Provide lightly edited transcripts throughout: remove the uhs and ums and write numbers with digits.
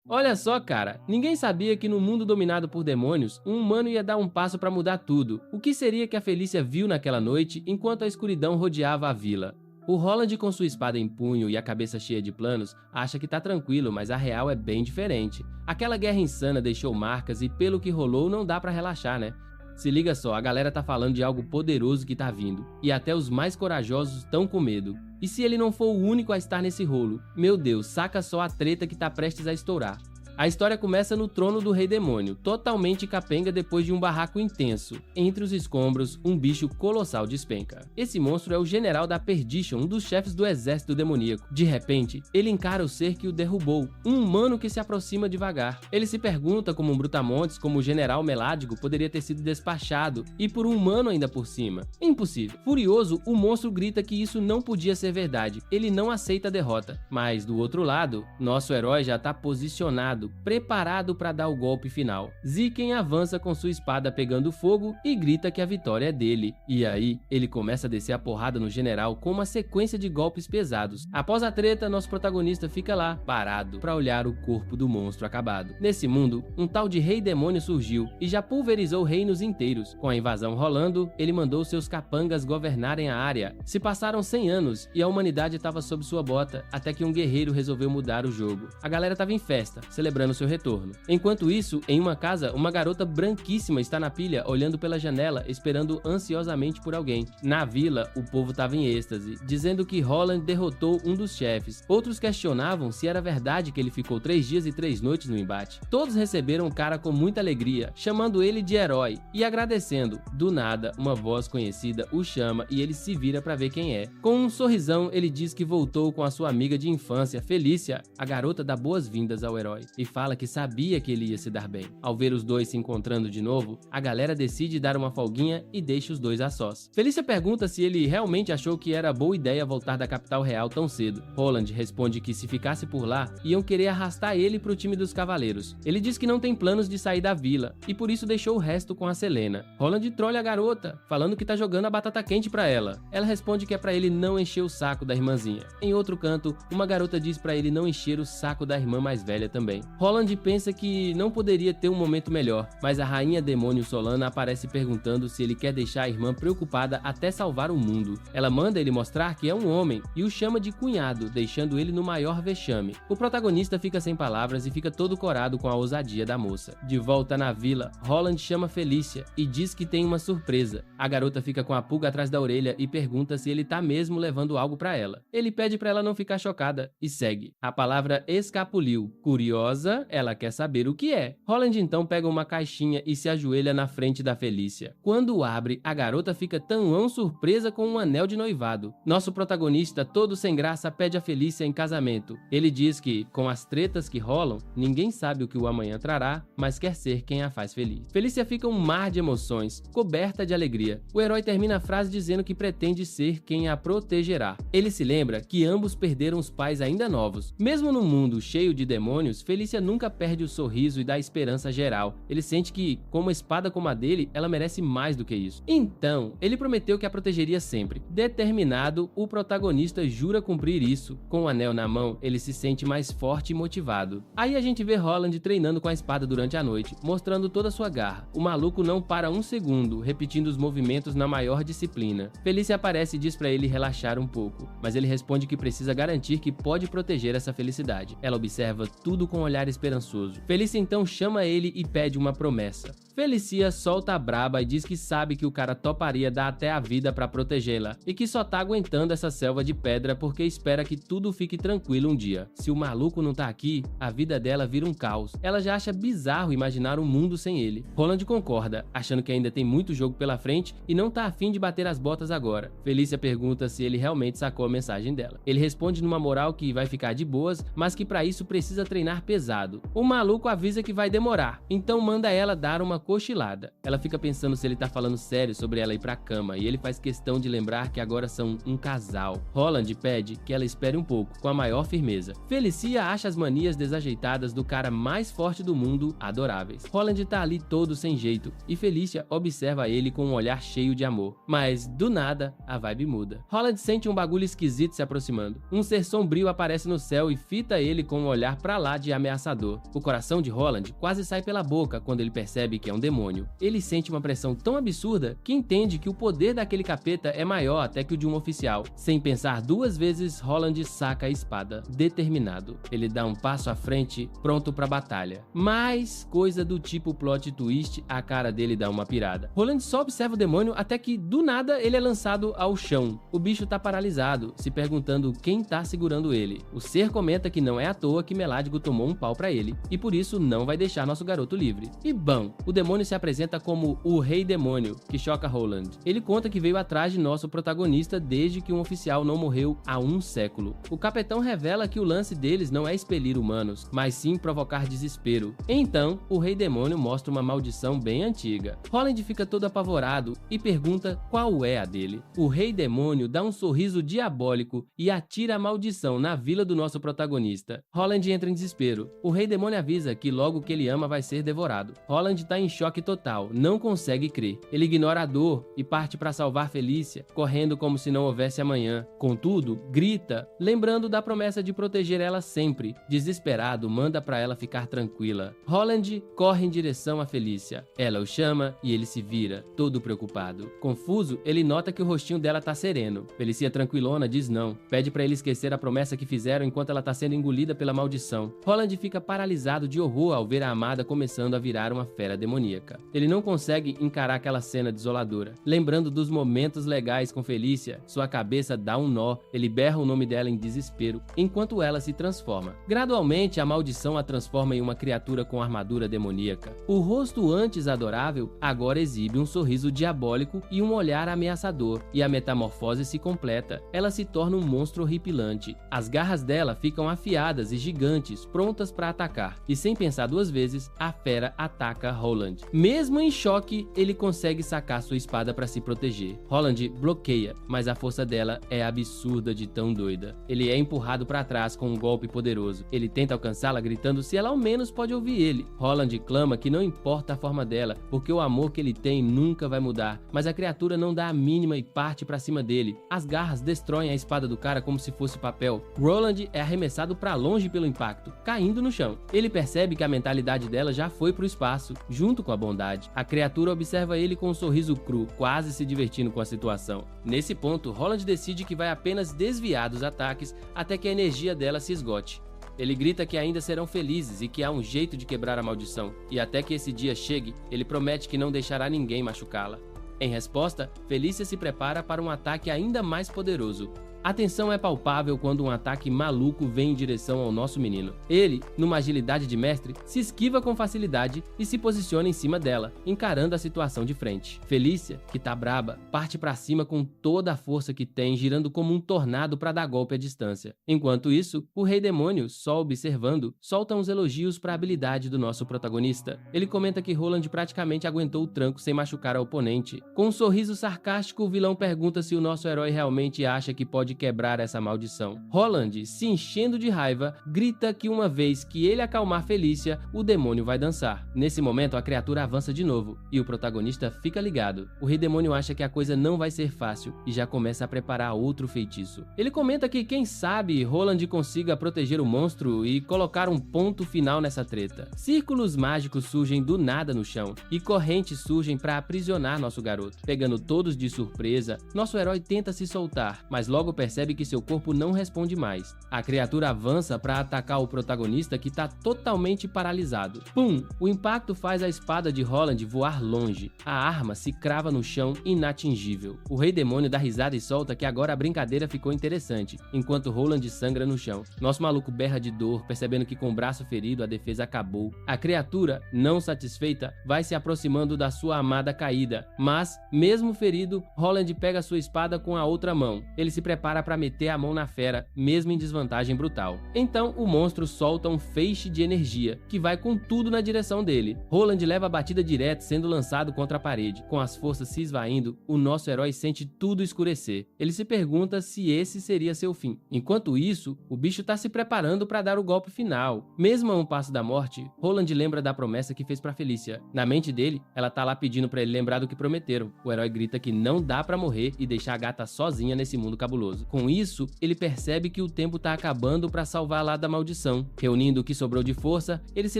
Olha só, cara, ninguém sabia que no mundo dominado por demônios, um humano ia dar um passo pra mudar tudo. O que seria que a Felícia viu naquela noite enquanto a escuridão rodeava a vila? O Roland, com sua espada em punho e a cabeça cheia de planos, acha que tá tranquilo, mas a real é bem diferente. Aquela guerra insana deixou marcas e pelo que rolou não dá pra relaxar, né? Se liga só, a galera tá falando de algo poderoso que tá vindo, e até os mais corajosos estão com medo. E se ele não for o único a estar nesse rolo? Meu Deus, saca só a treta que tá prestes a estourar. A história começa no trono do Rei Demônio, totalmente capenga depois de um barraco intenso. Entre os escombros, um bicho colossal despenca. Esse monstro é o General da Perdition, um dos chefes do exército demoníaco. De repente, ele encara o ser que o derrubou, um humano que se aproxima devagar. Ele se pergunta como um brutamontes, como o General Meládigo poderia ter sido despachado, e por um humano ainda por cima. Impossível. Furioso, o monstro grita que isso não podia ser verdade. Ele não aceita a derrota. Mas, do outro lado, nosso herói já está posicionado, preparado para dar o golpe final. Ziken avança com sua espada pegando fogo e grita que a vitória é dele. E aí, ele começa a descer a porrada no general com uma sequência de golpes pesados. Após a treta, nosso protagonista fica lá, parado, para olhar o corpo do monstro acabado. Nesse mundo, um tal de Rei Demônio surgiu e já pulverizou reinos inteiros. Com a invasão rolando, ele mandou seus capangas governarem a área. Se passaram 100 anos e a humanidade estava sob sua bota, até que um guerreiro resolveu mudar o jogo. A galera estava em festa, celebrando seu retorno. Enquanto isso, em uma casa, uma garota branquíssima está na pilha, olhando pela janela, esperando ansiosamente por alguém. Na vila, o povo estava em êxtase, dizendo que Roland derrotou um dos chefes. Outros questionavam se era verdade que ele ficou 3 dias e 3 noites no embate. Todos receberam o cara com muita alegria, chamando ele de herói e agradecendo. Do nada, uma voz conhecida o chama e ele se vira para ver quem é. Com um sorrisão, ele diz que voltou com a sua amiga de infância, Felícia. A garota dá boas-vindas ao herói e fala que sabia que ele ia se dar bem. Ao ver os dois se encontrando de novo, a galera decide dar uma folguinha e deixa os dois a sós. Felícia pergunta se ele realmente achou que era boa ideia voltar da capital real tão cedo. Roland responde que se ficasse por lá, iam querer arrastar ele pro time dos cavaleiros. Ele diz que não tem planos de sair da vila, e por isso deixou o resto com a Selena. Roland trolha a garota, falando que tá jogando a batata quente pra ela. Ela responde que é pra ele não encher o saco da irmãzinha. Em outro canto, uma garota diz pra ele não encher o saco da irmã mais velha também. Roland pensa que não poderia ter um momento melhor, mas a rainha demônio Solana aparece perguntando se ele quer deixar a irmã preocupada até salvar o mundo. Ela manda ele mostrar que é um homem e o chama de cunhado, deixando ele no maior vexame. O protagonista fica sem palavras e fica todo corado com a ousadia da moça. De volta na vila, Roland chama Felícia e diz que tem uma surpresa. A garota fica com a pulga atrás da orelha e pergunta se ele tá mesmo levando algo pra ela. Ele pede pra ela não ficar chocada e segue. A palavra escapuliu. Curiosa, ela quer saber o que é. Roland então pega uma caixinha e se ajoelha na frente da Felícia. Quando abre, a garota fica tão surpresa com um anel de noivado. Nosso protagonista, todo sem graça, pede a Felícia em casamento. Ele diz que, com as tretas que rolam, ninguém sabe o que o amanhã trará, mas quer ser quem a faz feliz. Felícia fica um mar de emoções, coberta de alegria. O herói termina a frase dizendo que pretende ser quem a protegerá. Ele se lembra que ambos perderam os pais ainda novos. Mesmo num mundo cheio de demônios, Felícia nunca perde o sorriso e dá esperança geral. Ele sente que, com uma espada como a dele, ela merece mais do que isso. Então, ele prometeu que a protegeria sempre. Determinado, o protagonista jura cumprir isso. Com o anel na mão, ele se sente mais forte e motivado. Aí a gente vê Roland treinando com a espada durante a noite, mostrando toda a sua garra. O maluco não para um segundo, repetindo os movimentos na maior disciplina. Felícia aparece e diz pra ele relaxar um pouco, mas ele responde que precisa garantir que pode proteger essa felicidade. Ela observa tudo com um olhar esperançoso. Felícia então chama ele e pede uma promessa. Felicia solta a braba e diz que sabe que o cara toparia dar até a vida pra protegê-la e que só tá aguentando essa selva de pedra porque espera que tudo fique tranquilo um dia. Se o maluco não tá aqui, a vida dela vira um caos. Ela já acha bizarro imaginar um mundo sem ele. Roland concorda, achando que ainda tem muito jogo pela frente e não tá afim de bater as botas agora. Felícia pergunta se ele realmente sacou a mensagem dela. Ele responde numa moral que vai ficar de boas, mas que pra isso precisa treinar pesado. O maluco avisa que vai demorar, então manda ela dar uma cochilada. Ela fica pensando se ele tá falando sério sobre ela ir pra cama, e ele faz questão de lembrar que agora são um casal. Roland pede que ela espere um pouco, com a maior firmeza. Felicia acha as manias desajeitadas do cara mais forte do mundo adoráveis. Roland tá ali todo sem jeito, e Felícia observa ele com um olhar cheio de amor. Mas, do nada, a vibe muda. Roland sente um bagulho esquisito se aproximando. Um ser sombrio aparece no céu e fita ele com um olhar pra lá de ameaçador. ameaçador. O coração de Roland quase sai pela boca quando ele percebe que é um demônio. Ele sente uma pressão tão absurda que entende que o poder daquele capeta é maior até que o de um oficial. Sem pensar duas vezes, Roland saca a espada, determinado. Ele dá um passo à frente, pronto pra batalha. Mais coisa do tipo plot twist, a cara dele dá uma pirada. Roland só observa o demônio até que, do nada, ele é lançado ao chão. O bicho tá paralisado, se perguntando quem tá segurando ele. O ser comenta que não é à toa que Meládigo tomou um pau pra ele, e por isso não vai deixar nosso garoto livre. E bam, o demônio se apresenta como o Rei Demônio, que choca Roland. Ele conta que veio atrás de nosso protagonista desde que um oficial não morreu há um século. O capitão revela que o lance deles não é expelir humanos, mas sim provocar desespero. Então, o Rei Demônio mostra uma maldição bem antiga. Roland fica todo apavorado e pergunta qual é a dele. O Rei Demônio dá um sorriso diabólico e atira a maldição na vila do nosso protagonista. Roland entra em desespero. O Rei Demônio avisa que logo que ele ama vai ser devorado. Roland tá em choque total, não consegue crer. Ele ignora a dor e parte para salvar Felícia, correndo como se não houvesse amanhã. Contudo, grita, lembrando da promessa de proteger ela sempre. Desesperado, manda para ela ficar tranquila. Roland corre em direção a Felícia. Ela o chama e ele se vira, todo preocupado. Confuso, ele nota que o rostinho dela tá sereno. Felícia tranquilona diz não, pede para ele esquecer a promessa que fizeram enquanto ela tá sendo engolida pela maldição. Roland fica paralisado de horror ao ver a amada começando a virar uma fera demoníaca. Ele não consegue encarar aquela cena desoladora. Lembrando dos momentos legais com Felícia, sua cabeça dá um nó, ele berra o nome dela em desespero, enquanto ela se transforma. Gradualmente, a maldição a transforma em uma criatura com armadura demoníaca. O rosto antes adorável agora exibe um sorriso diabólico e um olhar ameaçador, e a metamorfose se completa. Ela se torna um monstro horripilante. As garras dela ficam afiadas e gigantes, prontas para atacar, e sem pensar duas vezes, a fera ataca Roland. Mesmo em choque, ele consegue sacar sua espada para se proteger. Roland bloqueia, mas a força dela é absurda de tão doida. Ele é empurrado para trás com um golpe poderoso. Ele tenta alcançá-la gritando se ela ao menos pode ouvir ele. Roland clama que não importa a forma dela, porque o amor que ele tem nunca vai mudar, mas a criatura não dá a mínima e parte para cima dele. As garras destroem a espada do cara como se fosse papel. Roland é arremessado para longe pelo impacto, caindo no chão. Ele percebe que a mentalidade dela já foi pro espaço, junto com a bondade. A criatura observa ele com um sorriso cru, quase se divertindo com a situação. Nesse ponto, Roland decide que vai apenas desviar dos ataques até que a energia dela se esgote. Ele grita que ainda serão felizes e que há um jeito de quebrar a maldição, e até que esse dia chegue, ele promete que não deixará ninguém machucá-la. Em resposta, Felícia se prepara para um ataque ainda mais poderoso. A tensão é palpável quando um ataque maluco vem em direção ao nosso menino. Ele, numa agilidade de mestre, se esquiva com facilidade e se posiciona em cima dela, encarando a situação de frente. Felícia, que tá braba, parte pra cima com toda a força que tem, girando como um tornado para dar golpe à distância. Enquanto isso, o Rei Demônio, só observando, solta uns elogios para a habilidade do nosso protagonista. Ele comenta que Roland praticamente aguentou o tranco sem machucar a oponente. Com um sorriso sarcástico, o vilão pergunta se o nosso herói realmente acha que pode quebrar essa maldição. Roland, se enchendo de raiva, grita que uma vez que ele acalmar Felícia, o demônio vai dançar. Nesse momento, a criatura avança de novo, e o protagonista fica ligado. O Rei Demônio acha que a coisa não vai ser fácil, e já começa a preparar outro feitiço. Ele comenta que, quem sabe, Roland consiga proteger o monstro e colocar um ponto final nessa treta. Círculos mágicos surgem do nada no chão, e correntes surgem para aprisionar nosso garoto. Pegando todos de surpresa, nosso herói tenta se soltar, mas logo percebe que seu corpo não responde mais. A criatura avança para atacar o protagonista, que está totalmente paralisado. Pum! O impacto faz a espada de Roland voar longe. A arma se crava no chão, inatingível. O Rei Demônio dá risada e solta que agora a brincadeira ficou interessante, enquanto Roland sangra no chão. Nosso maluco berra de dor, percebendo que com o braço ferido a defesa acabou. A criatura, não satisfeita, vai se aproximando da sua amada caída, mas, mesmo ferido, Roland pega sua espada com a outra mão. Ele se prepara para meter a mão na fera, mesmo em desvantagem brutal. Então, o monstro solta um feixe de energia, que vai com tudo na direção dele. Roland leva a batida direta, sendo lançado contra a parede. Com as forças se esvaindo, o nosso herói sente tudo escurecer. Ele se pergunta se esse seria seu fim. Enquanto isso, o bicho tá se preparando para dar o golpe final. Mesmo a um passo da morte, Roland lembra da promessa que fez para Felícia. Na mente dele, ela tá lá pedindo para ele lembrar do que prometeram. O herói grita que não dá para morrer e deixar a gata sozinha nesse mundo cabuloso. poderoso. Com isso, ele percebe que o tempo tá acabando para salvar lá da maldição. Reunindo o que sobrou de força, ele se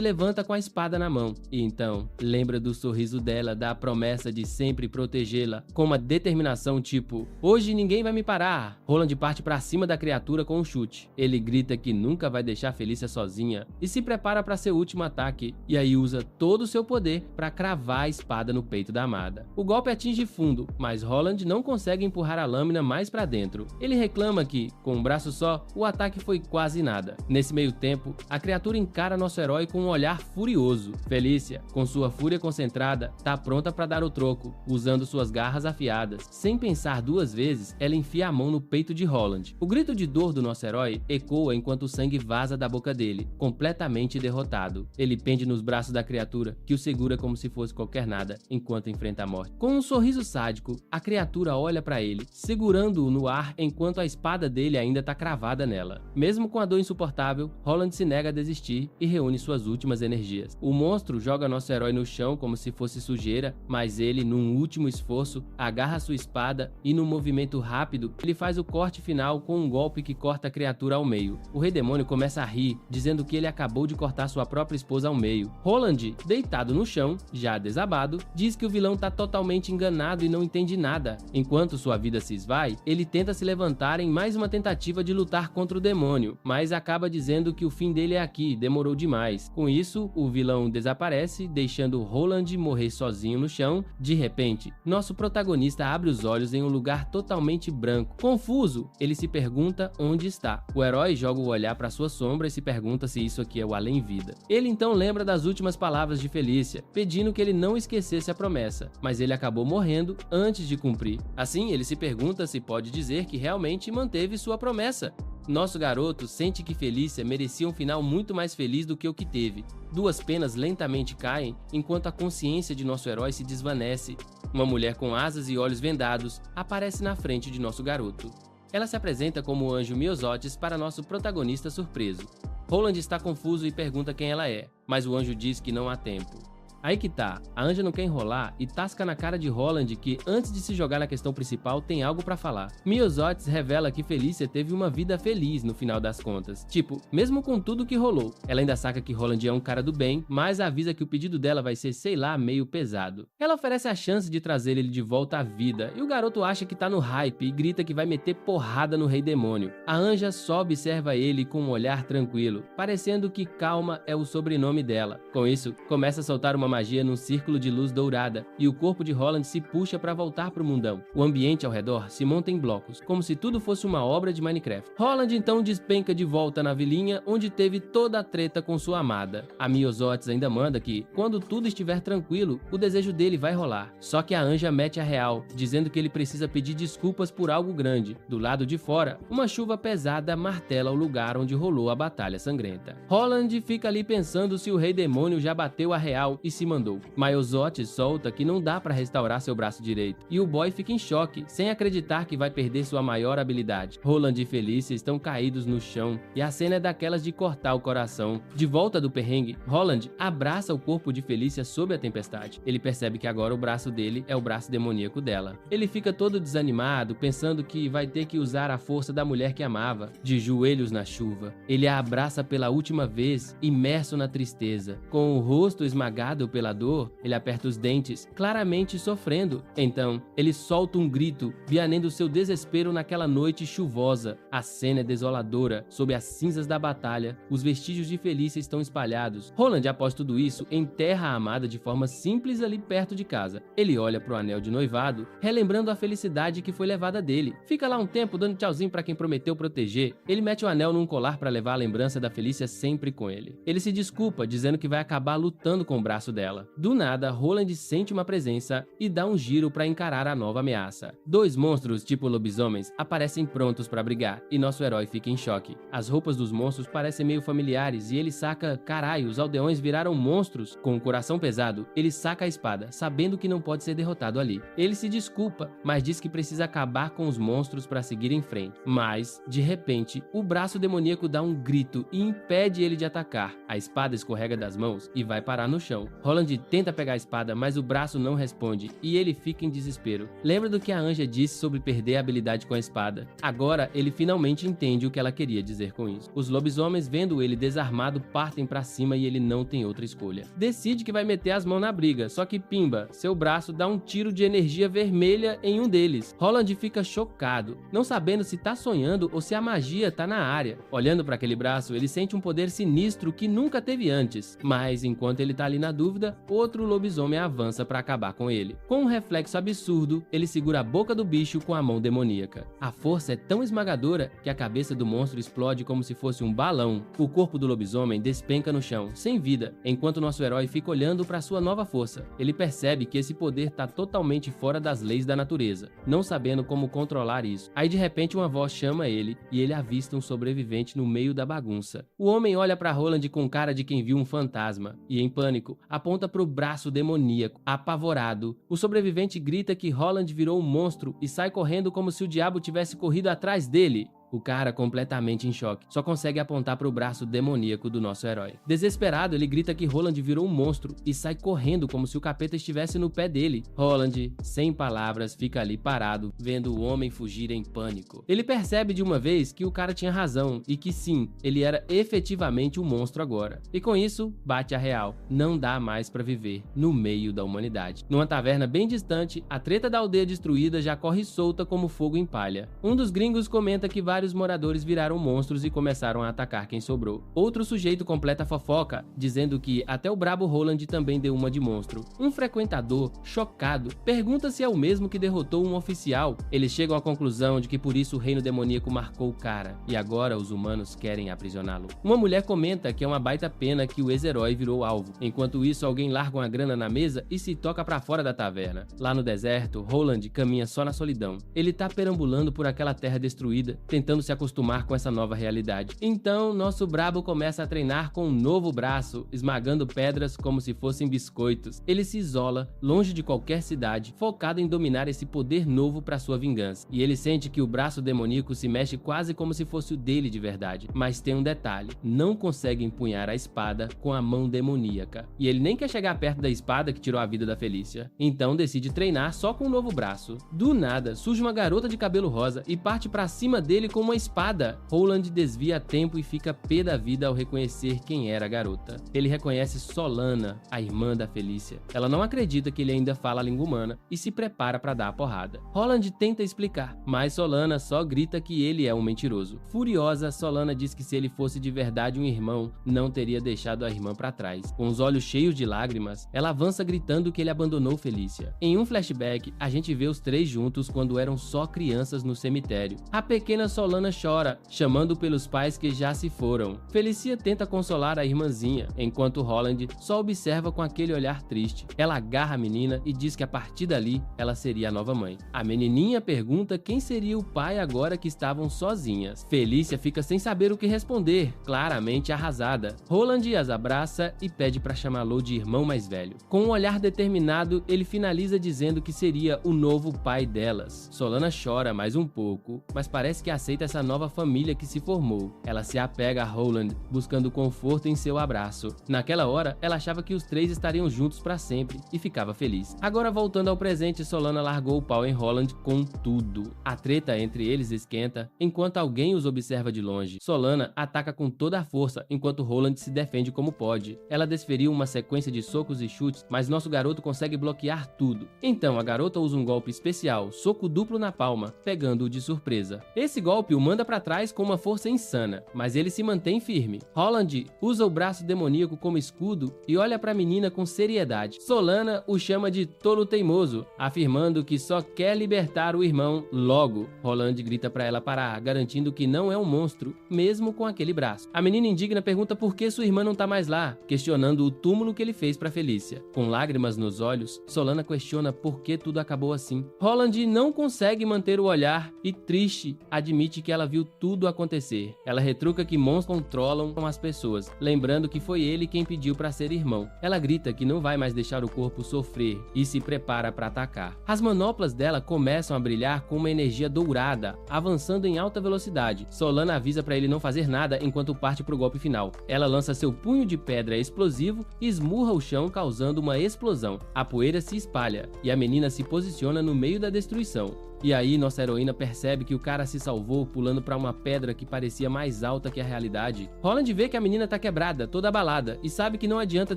levanta com a espada na mão. E então, lembra do sorriso dela, da promessa de sempre protegê-la, com uma determinação tipo, hoje ninguém vai me parar. Roland parte para cima da criatura com um chute. Ele grita que nunca vai deixar Felícia sozinha e se prepara para seu último ataque, e aí usa todo o seu poder para cravar a espada no peito da amada. O golpe atinge fundo, mas Roland não consegue empurrar a lâmina mais para dentro. Ele reclama que, com um braço só, o ataque foi quase nada. Nesse meio tempo, a criatura encara nosso herói com um olhar furioso. Felícia, com sua fúria concentrada, tá pronta para dar o troco, usando suas garras afiadas. Sem pensar duas vezes, ela enfia a mão no peito de Roland. O grito de dor do nosso herói ecoa enquanto o sangue vaza da boca dele, completamente derrotado. Ele pende nos braços da criatura, que o segura como se fosse qualquer nada, enquanto enfrenta a morte. Com um sorriso sádico, a criatura olha para ele, segurando-o no ar enquanto a espada dele ainda tá cravada nela. Mesmo com a dor insuportável, Roland se nega a desistir e reúne suas últimas energias. O monstro joga nosso herói no chão como se fosse sujeira, mas ele, num último esforço, agarra sua espada e, num movimento rápido, ele faz o corte final com um golpe que corta a criatura ao meio. O rei demônio começa a rir, dizendo que ele acabou de cortar sua própria esposa ao meio. Roland, deitado no chão, já desabado, diz que o vilão tá totalmente enganado e não entende nada. Enquanto sua vida se esvai, ele tenta se levantar em mais uma tentativa de lutar contra o demônio, mas acaba dizendo que o fim dele é aqui, demorou demais. Com isso, o vilão desaparece, deixando Roland morrer sozinho no chão. De repente, nosso protagonista abre os olhos em um lugar totalmente branco. Confuso, ele se pergunta onde está. O herói joga o olhar para sua sombra e se pergunta se isso aqui é o além-vida. Ele então lembra das últimas palavras de Felícia, pedindo que ele não esquecesse a promessa, mas ele acabou morrendo antes de cumprir. Assim, ele se pergunta se pode dizer que realmente manteve sua promessa. Nosso garoto sente que Felícia merecia um final muito mais feliz do que o que teve. Duas penas lentamente caem enquanto a consciência de nosso herói se desvanece. Uma mulher com asas e olhos vendados aparece na frente de nosso garoto. Ela se apresenta como o anjo Myosotis para nosso protagonista surpreso. Roland está confuso e pergunta quem ela é, mas o anjo diz que não há tempo. Aí que tá, a anja não quer enrolar e tasca na cara de Roland que, antes de se jogar na questão principal, tem algo pra falar. Myosotis revela que Felícia teve uma vida feliz no final das contas. Tipo, mesmo com tudo que rolou. Ela ainda saca que Roland é um cara do bem, mas avisa que o pedido dela vai ser, sei lá, meio pesado. Ela oferece a chance de trazer ele de volta à vida, e o garoto acha que tá no hype e grita que vai meter porrada no rei demônio. A anja só observa ele com um olhar tranquilo, parecendo que Calma é o sobrenome dela. Com isso, começa a soltar uma magia num círculo de luz dourada, e o corpo de Roland se puxa para voltar pro mundão. O ambiente ao redor se monta em blocos, como se tudo fosse uma obra de Minecraft. Roland então despenca de volta na vilinha, onde teve toda a treta com sua amada. A Myosotis ainda manda que, quando tudo estiver tranquilo, o desejo dele vai rolar. Só que a anja mete a real, dizendo que ele precisa pedir desculpas por algo grande. Do lado de fora, uma chuva pesada martela o lugar onde rolou a batalha sangrenta. Roland fica ali pensando se o rei demônio já bateu a real e se mandou. Myosotis solta que não dá pra restaurar seu braço direito, e o boy fica em choque, sem acreditar que vai perder sua maior habilidade. Roland e Felícia estão caídos no chão, e a cena é daquelas de cortar o coração. De volta do perrengue, Roland abraça o corpo de Felícia sob a tempestade. Ele percebe que agora o braço dele é o braço demoníaco dela. Ele fica todo desanimado, pensando que vai ter que usar a força da mulher que amava. De joelhos na chuva, ele a abraça pela última vez, imerso na tristeza. Com o rosto esmagado pela dor, ele aperta os dentes, claramente sofrendo. Então, ele solta um grito, vianendo seu desespero naquela noite chuvosa. A cena é desoladora. Sob as cinzas da batalha, os vestígios de Felícia estão espalhados. Roland, após tudo isso, enterra a amada de forma simples ali perto de casa. Ele olha pro anel de noivado, relembrando a felicidade que foi levada dele. Fica lá um tempo dando tchauzinho pra quem prometeu proteger. Ele mete o anel num colar pra levar a lembrança da Felícia sempre com ele. Ele se desculpa, dizendo que vai acabar lutando com o braço dela. Do nada, Roland sente uma presença e dá um giro para encarar a nova ameaça. Dois monstros, tipo lobisomens, aparecem prontos para brigar, e nosso herói fica em choque. As roupas dos monstros parecem meio familiares, e ele saca, caralho, os aldeões viraram monstros. Com o coração pesado, ele saca a espada, sabendo que não pode ser derrotado ali. Ele se desculpa, mas diz que precisa acabar com os monstros para seguir em frente. Mas, de repente, o braço demoníaco dá um grito e impede ele de atacar. A espada escorrega das mãos e vai parar no chão. Roland tenta pegar a espada, mas o braço não responde e ele fica em desespero. Lembra do que a Anja disse sobre perder a habilidade com a espada? Agora ele finalmente entende o que ela queria dizer com isso. Os lobisomens, vendo ele desarmado, partem pra cima e ele não tem outra escolha. Decide que vai meter as mãos na briga, só que pimba, seu braço dá um tiro de energia vermelha em um deles. Roland fica chocado, não sabendo se tá sonhando ou se a magia tá na área. Olhando para aquele braço, ele sente um poder sinistro que nunca teve antes, mas enquanto ele tá ali na dúvida, outro lobisomem avança para acabar com ele. Com um reflexo absurdo, ele segura a boca do bicho com a mão demoníaca. A força é tão esmagadora que a cabeça do monstro explode como se fosse um balão. O corpo do lobisomem despenca no chão, sem vida, enquanto nosso herói fica olhando para sua nova força. Ele percebe que esse poder tá totalmente fora das leis da natureza, não sabendo como controlar isso. Aí de repente uma voz chama ele e ele avista um sobrevivente no meio da bagunça. O homem olha para Roland com cara de quem viu um fantasma e, em pânico, aponta para o braço demoníaco. Apavorado, o sobrevivente grita que Roland virou um monstro e sai correndo como se o diabo tivesse corrido atrás dele. O cara, completamente em choque, só consegue apontar para o braço demoníaco do nosso herói. Desesperado, ele grita que Roland virou um monstro e sai correndo como se o capeta estivesse no pé dele. Roland, sem palavras, fica ali parado, vendo o homem fugir em pânico. Ele percebe de uma vez que o cara tinha razão e que sim, ele era efetivamente um monstro agora. E com isso, bate a real. Não dá mais para viver no meio da humanidade. Numa taverna bem distante, a treta da aldeia destruída já corre solta como fogo em palha. Um dos gringos comenta que vários moradores viraram monstros e começaram a atacar quem sobrou. Outro sujeito completa a fofoca, dizendo que até o brabo Roland também deu uma de monstro. Um frequentador, chocado, pergunta se é o mesmo que derrotou um oficial. Eles chegam à conclusão de que por isso o reino demoníaco marcou o cara, e agora os humanos querem aprisioná-lo. Uma mulher comenta que é uma baita pena que o ex-herói virou alvo. Enquanto isso, alguém larga uma grana na mesa e se toca pra fora da taverna. Lá no deserto, Roland caminha só na solidão. Ele tá perambulando por aquela terra destruída, tentando se acostumar com essa nova realidade. Então, nosso brabo começa a treinar com um novo braço, esmagando pedras como se fossem biscoitos. Ele se isola, longe de qualquer cidade, focado em dominar esse poder novo para sua vingança. E ele sente que o braço demoníaco se mexe quase como se fosse o dele de verdade. Mas tem um detalhe, não consegue empunhar a espada com a mão demoníaca. E ele nem quer chegar perto da espada que tirou a vida da Felícia. Então decide treinar só com um novo braço. Do nada, surge uma garota de cabelo rosa e parte para cima dele com uma espada. Roland desvia a tempo e fica pé da vida ao reconhecer quem era a garota. Ele reconhece Solana, a irmã da Felícia. Ela não acredita que ele ainda fala a língua humana e se prepara para dar a porrada. Roland tenta explicar, mas Solana só grita que ele é um mentiroso. Furiosa, Solana diz que se ele fosse de verdade um irmão, não teria deixado a irmã para trás. Com os olhos cheios de lágrimas, ela avança gritando que ele abandonou Felícia. Em um flashback, a gente vê os três juntos quando eram só crianças no cemitério. A pequena Solana chora, chamando pelos pais que já se foram. Felícia tenta consolar a irmãzinha, enquanto Roland só observa com aquele olhar triste. Ela agarra a menina e diz que a partir dali, ela seria a nova mãe. A menininha pergunta quem seria o pai agora que estavam sozinhas. Felícia fica sem saber o que responder, claramente arrasada. Roland as abraça e pede para chamá-lo de irmão mais velho. Com um olhar determinado, ele finaliza dizendo que seria o novo pai delas. Solana chora mais um pouco, mas parece que aceita essa nova família que se formou. Ela se apega a Roland, buscando conforto em seu abraço. Naquela hora, ela achava que os três estariam juntos para sempre e ficava feliz. Agora, voltando ao presente, Solana largou o pau em Roland com tudo. A treta entre eles esquenta enquanto alguém os observa de longe. Solana ataca com toda a força enquanto Roland se defende como pode. Ela desferiu uma sequência de socos e chutes, mas nosso garoto consegue bloquear tudo. Então a garota usa um golpe especial, soco duplo na palma, pegando-o de surpresa. Esse golpe o manda para trás com uma força insana, mas ele se mantém firme. Roland usa o braço demoníaco como escudo e olha para a menina com seriedade. Solana o chama de tolo teimoso, afirmando que só quer libertar o irmão logo. Roland grita para ela parar, garantindo que não é um monstro, mesmo com aquele braço. A menina indigna pergunta por que sua irmã não tá mais lá, questionando o túmulo que ele fez para Felícia. Com lágrimas nos olhos, Solana questiona por que tudo acabou assim. Roland não consegue manter o olhar e, triste, admite admite que ela viu tudo acontecer. Ela retruca que monstros controlam as pessoas, lembrando que foi ele quem pediu para ser irmão. Ela grita que não vai mais deixar o corpo sofrer e se prepara para atacar. As manoplas dela começam a brilhar com uma energia dourada, avançando em alta velocidade. Solana avisa para ele não fazer nada enquanto parte para o golpe final. Ela lança seu punho de pedra explosivo e esmurra o chão, causando uma explosão. A poeira se espalha e a menina se posiciona no meio da destruição. E aí nossa heroína percebe que o cara se salvou pulando para uma pedra que parecia mais alta que a realidade. Holland vê que a menina tá quebrada, toda abalada, e sabe que não adianta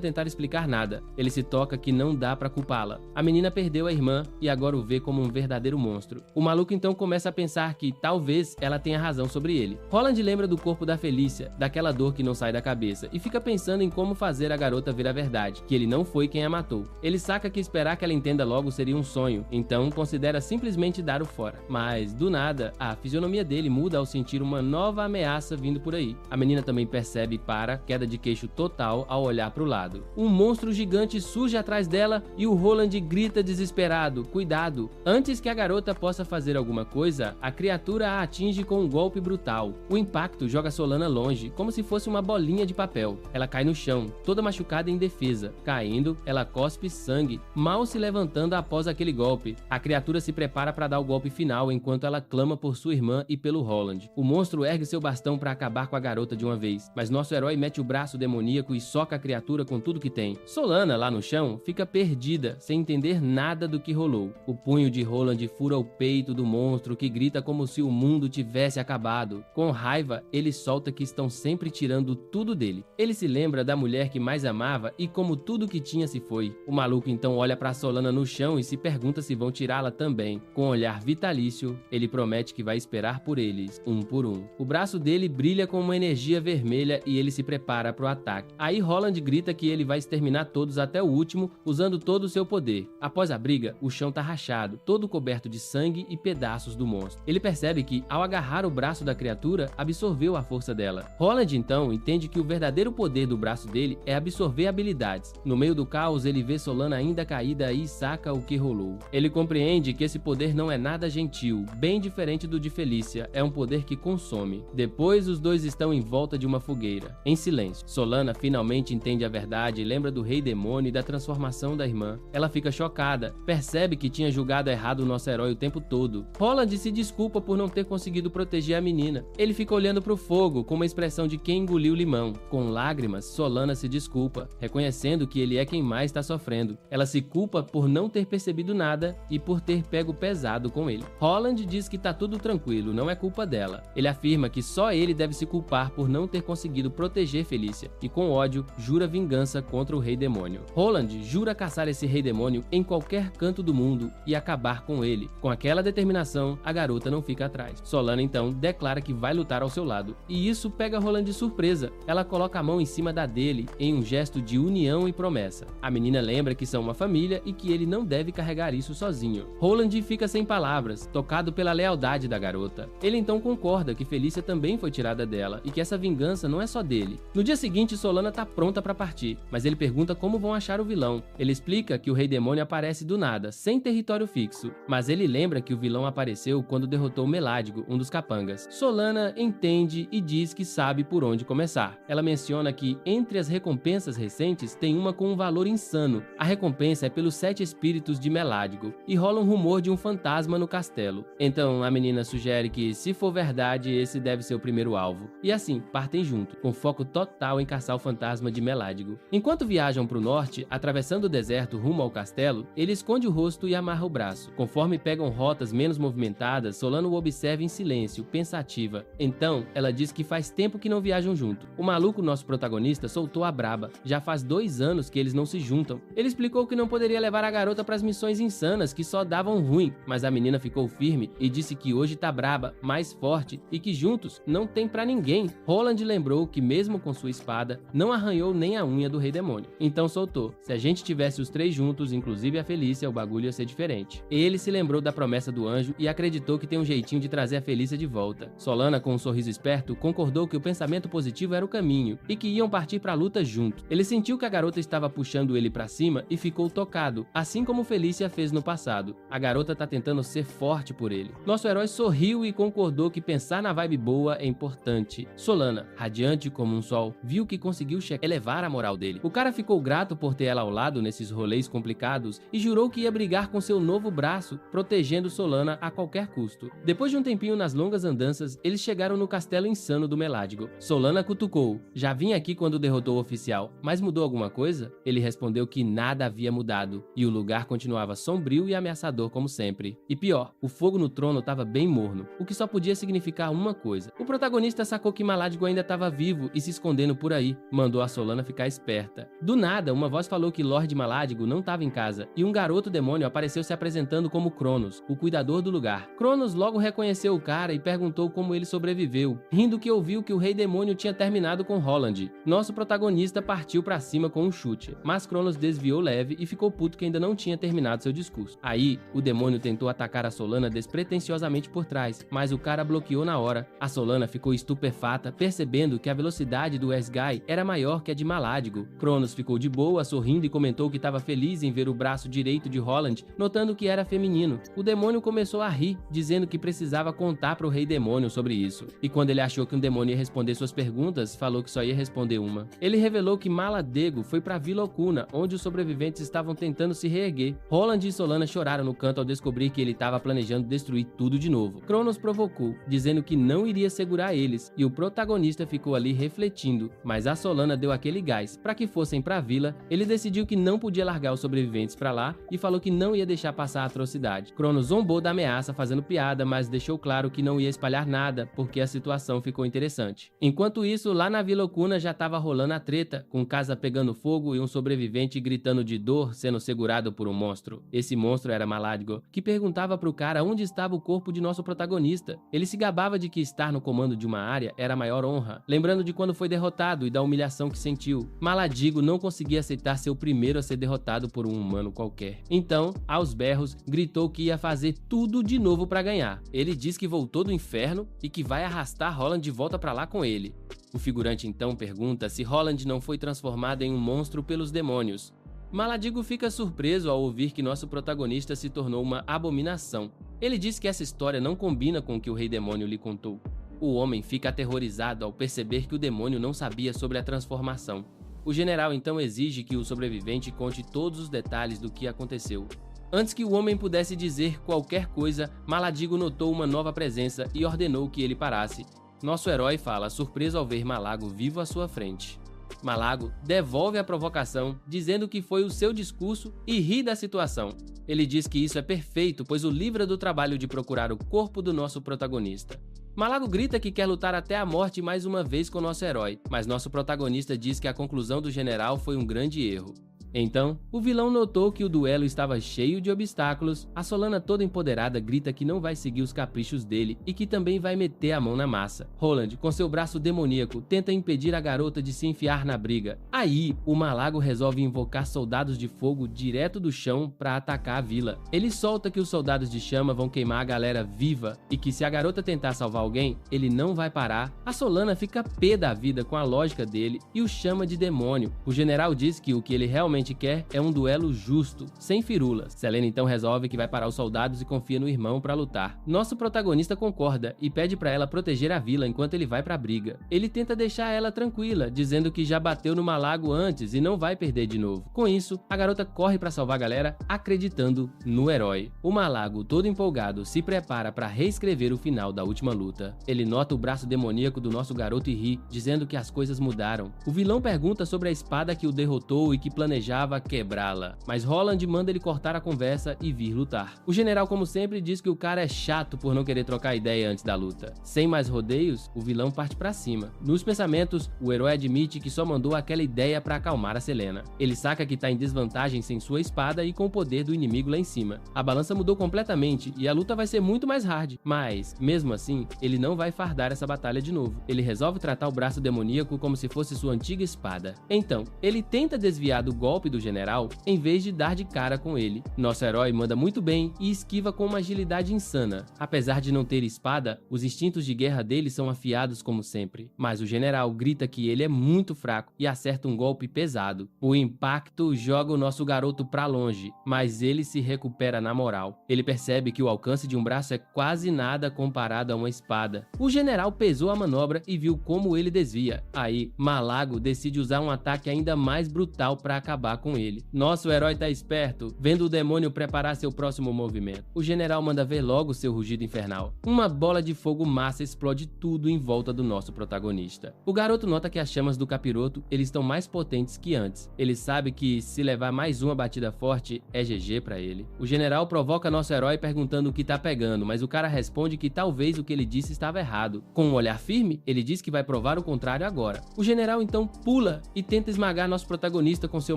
tentar explicar nada. Ele se toca que não dá pra culpá-la. A menina perdeu a irmã e agora o vê como um verdadeiro monstro. O maluco então começa a pensar que talvez ela tenha razão sobre ele. Holland lembra do corpo da Felícia, daquela dor que não sai da cabeça, e fica pensando em como fazer a garota ver a verdade, que ele não foi quem a matou. Ele saca que esperar que ela entenda logo seria um sonho, então considera simplesmente dar o fora. Mas, do nada, a fisionomia dele muda ao sentir uma nova ameaça vindo por aí. A menina também percebe e queda de queixo total ao olhar para o lado. Um monstro gigante surge atrás dela e o Roland grita desesperado: cuidado! Antes que a garota possa fazer alguma coisa, a criatura a atinge com um golpe brutal. O impacto joga Solana longe, como se fosse uma bolinha de papel. Ela cai no chão, toda machucada e indefesa. Caindo, ela cospe sangue, mal se levantando após aquele golpe. A criatura se prepara para dar o golpe final enquanto ela clama por sua irmã e pelo Roland. O monstro ergue seu bastão para acabar com a garota de uma vez, mas nosso herói mete o braço demoníaco e soca a criatura com tudo que tem. Solana, lá no chão, fica perdida, sem entender nada do que rolou. O punho de Roland fura o peito do monstro, que grita como se o mundo tivesse acabado. Com raiva, ele solta que estão sempre tirando tudo dele. Ele se lembra da mulher que mais amava e como tudo que tinha se foi. O maluco então olha para Solana no chão e se pergunta se vão tirá-la também. Com um olhar vitalício, ele promete que vai esperar por eles, um por um. O braço dele brilha com uma energia vermelha e ele se prepara para o ataque. Aí Roland grita que ele vai exterminar todos até o último, usando todo o seu poder. Após a briga, o chão tá rachado, todo coberto de sangue e pedaços do monstro. Ele percebe que, ao agarrar o braço da criatura, absorveu a força dela. Roland então entende que o verdadeiro poder do braço dele é absorver habilidades. No meio do caos, ele vê Solana ainda caída e saca o que rolou. Ele compreende que esse poder não é nada gentil, bem diferente do de Felícia, é um poder que consome. Depois, os dois estão em volta de uma fogueira, em silêncio. Solana finalmente entende a verdade e lembra do rei demônio e da transformação da irmã. Ela fica chocada, percebe que tinha julgado errado o nosso herói o tempo todo. Roland se desculpa por não ter conseguido proteger a menina. Ele fica olhando pro fogo com uma expressão de quem engoliu limão. Com lágrimas, Solana se desculpa, reconhecendo que ele é quem mais está sofrendo. Ela se culpa por não ter percebido nada e por ter pego pesado com ele. Roland diz que tá tudo tranquilo, não é culpa dela. Ele afirma que só ele deve se culpar por não ter conseguido proteger Felícia e, com ódio, jura vingança contra o rei demônio. Roland jura caçar esse rei demônio em qualquer canto do mundo e acabar com ele. Com aquela determinação, a garota não fica atrás. Solana então declara que vai lutar ao seu lado, e isso pega Roland de surpresa. Ela coloca a mão em cima da dele em um gesto de união e promessa. A menina lembra que são uma família e que ele não deve carregar isso sozinho. Roland fica sem palavras, tocado pela lealdade da garota. Ele então concorda que Felícia também foi tirada dela e que essa vingança não é só dele. No dia seguinte, Solana tá pronta para partir, mas ele pergunta como vão achar o vilão. Ele explica que o rei demônio aparece do nada, sem território fixo, mas ele lembra que o vilão apareceu quando derrotou Meládigo, um dos capangas. Solana entende e diz que sabe por onde começar. Ela menciona que entre as recompensas recentes tem uma com um valor insano. A recompensa é pelos 7 espíritos de Meládigo, e rola um rumor de um fantasma no castelo. Então a menina sugere que, se for verdade, esse deve ser o primeiro alvo. E assim, partem junto, com foco total em caçar o fantasma de Meládigo. Enquanto viajam para o norte, atravessando o deserto rumo ao castelo, ele esconde o rosto e amarra o braço. Conforme pegam rotas menos movimentadas, Solana o observa em silêncio, pensativa. Então, ela diz que faz tempo que não viajam junto. O maluco, nosso protagonista, soltou a braba. Já faz 2 anos que eles não se juntam. Ele explicou que não poderia levar a garota para as missões insanas que só davam ruim, mas a menina ficou firme e disse que hoje tá braba, mais forte e que juntos não tem pra ninguém. Roland lembrou que mesmo com sua espada, não arranhou nem a unha do rei demônio. Então soltou: se a gente tivesse os 3 juntos, inclusive a Felícia, o bagulho ia ser diferente. Ele se lembrou da promessa do anjo e acreditou que tem um jeitinho de trazer a Felícia de volta. Solana, com um sorriso esperto, concordou que o pensamento positivo era o caminho e que iam partir pra luta junto. Ele sentiu que a garota estava puxando ele pra cima e ficou tocado, assim como Felícia fez no passado. A garota tá tentando Cronos ser forte por ele. Nosso herói sorriu e concordou que pensar na vibe boa é importante. Solana, radiante como um sol, viu que conseguiu elevar a moral dele. O cara ficou grato por ter ela ao lado nesses rolês complicados e jurou que ia brigar com seu novo braço, protegendo Solana a qualquer custo. Depois de um tempinho nas longas andanças, eles chegaram no castelo insano do Meládigo. Solana cutucou: já vim aqui quando derrotou o oficial, mas mudou alguma coisa? Ele respondeu que nada havia mudado, e o lugar continuava sombrio e ameaçador como sempre. E pior, o fogo no trono estava bem morno, o que só podia significar uma coisa. O protagonista sacou que Meládigo ainda estava vivo e se escondendo por aí. Mandou a Solana ficar esperta. Do nada, uma voz falou que Lord Meládigo não estava em casa, e um garoto demônio apareceu se apresentando como Cronos, o cuidador do lugar. Cronos logo reconheceu o cara e perguntou como ele sobreviveu, rindo que ouviu que o rei demônio tinha terminado com Roland. Nosso protagonista partiu pra cima com um chute, mas Cronos desviou leve e ficou puto que ainda não tinha terminado seu discurso. Aí, o demônio tentou atacar a Solana despretensiosamente por trás, mas o cara bloqueou na hora. A Solana ficou estupefata, percebendo que a velocidade do Esgai era maior que a de Meládigo. Cronos ficou de boa, sorrindo e comentou que estava feliz em ver o braço direito de Roland, notando que era feminino. O demônio começou a rir, dizendo que precisava contar para o rei demônio sobre isso. E quando ele achou que um demônio ia responder suas perguntas, falou que só ia responder uma. Ele revelou que Maladego foi para Vila Ocuna, onde os sobreviventes estavam tentando se reerguer. Roland e Solana choraram no canto ao descobrir que ele estava planejando destruir tudo de novo. Cronos provocou, dizendo que não iria segurar eles, e o protagonista ficou ali refletindo, mas a Solana deu aquele gás para que fossem para a vila. Ele decidiu que não podia largar os sobreviventes para lá e falou que não ia deixar passar a atrocidade. Cronos zombou da ameaça fazendo piada, mas deixou claro que não ia espalhar nada, porque a situação ficou interessante. Enquanto isso, lá na Vila Ocuna já estava rolando a treta, com casa pegando fogo e um sobrevivente gritando de dor sendo segurado por um monstro. Esse monstro era Meládigo, que perguntava pro cara onde estava o corpo de nosso protagonista. Ele se gabava de que estar no comando de uma área era a maior honra, lembrando de quando foi derrotado e da humilhação que sentiu. Meládigo não conseguia aceitar ser o primeiro a ser derrotado por um humano qualquer. Então, aos berros, gritou que ia fazer tudo de novo para ganhar. Ele diz que voltou do inferno e que vai arrastar Roland de volta para lá com ele. O figurante então pergunta se Roland não foi transformado em um monstro pelos demônios. Meládigo fica surpreso ao ouvir que nosso protagonista se tornou uma abominação. Ele diz que essa história não combina com o que o rei demônio lhe contou. O homem fica aterrorizado ao perceber que o demônio não sabia sobre a transformação. O general então exige que o sobrevivente conte todos os detalhes do que aconteceu. Antes que o homem pudesse dizer qualquer coisa, Meládigo notou uma nova presença e ordenou que ele parasse. Nosso herói fala, surpreso ao ver Malago vivo à sua frente. Malago devolve a provocação, dizendo que foi o seu discurso e ri da situação. Ele diz que isso é perfeito, pois o livra do trabalho de procurar o corpo do nosso protagonista. Malago grita que quer lutar até a morte mais uma vez com nosso herói, mas nosso protagonista diz que a conclusão do general foi um grande erro. Então, o vilão notou que o duelo estava cheio de obstáculos. A Solana, toda empoderada, grita que não vai seguir os caprichos dele e que também vai meter a mão na massa. Roland, com seu braço demoníaco, tenta impedir a garota de se enfiar na briga. Aí, o Malago resolve invocar soldados de fogo direto do chão para atacar a vila. Ele solta que os soldados de chama vão queimar a galera viva e que se a garota tentar salvar alguém, ele não vai parar. A Solana fica pé da vida com a lógica dele e o chama de demônio. O general diz que o que ele realmente quer é um duelo justo, sem firulas. Selene então resolve que vai parar os soldados e confia no irmão para lutar. Nosso protagonista concorda e pede para ela proteger a vila enquanto ele vai pra briga. Ele tenta deixar ela tranquila, dizendo que já bateu no Malago antes e não vai perder de novo. Com isso, a garota corre para salvar a galera, acreditando no herói. O Malago, todo empolgado, se prepara para reescrever o final da última luta. Ele nota o braço demoníaco do nosso garoto e ri, dizendo que as coisas mudaram. O vilão pergunta sobre a espada que o derrotou e que planejava quebrá-la, mas Roland manda ele cortar a conversa e vir lutar. O general, como sempre, diz que o cara é chato por não querer trocar ideia antes da luta. Sem mais rodeios, o vilão parte pra cima. Nos pensamentos, o herói admite que só mandou aquela ideia pra acalmar a Selena. Ele saca que tá em desvantagem sem sua espada e com o poder do inimigo lá em cima. A balança mudou completamente e a luta vai ser muito mais hard, mas, mesmo assim, ele não vai fardar essa batalha de novo. Ele resolve tratar o braço demoníaco como se fosse sua antiga espada. Então, ele tenta desviar do golpe golpe do general em vez de dar de cara com ele. Nosso herói manda muito bem e esquiva com uma agilidade insana. Apesar de não ter espada, os instintos de guerra dele são afiados como sempre. Mas o general grita que ele é muito fraco e acerta um golpe pesado. O impacto joga o nosso garoto pra longe, mas ele se recupera na moral. Ele percebe que o alcance de um braço é quase nada comparado a uma espada. O general pesou a manobra e viu como ele desvia. Aí, Malago decide usar um ataque ainda mais brutal para acabar com ele. Nosso herói tá esperto, vendo o demônio preparar seu próximo movimento. O general manda ver logo seu rugido infernal. Uma bola de fogo massa explode tudo em volta do nosso protagonista. O garoto nota que as chamas do capiroto eles estão mais potentes que antes. Ele sabe que se levar mais uma batida forte é GG para ele. O general provoca nosso herói perguntando o que tá pegando, mas o cara responde que talvez o que ele disse estava errado. Com um olhar firme, ele diz que vai provar o contrário agora. O general então pula e tenta esmagar nosso protagonista com seu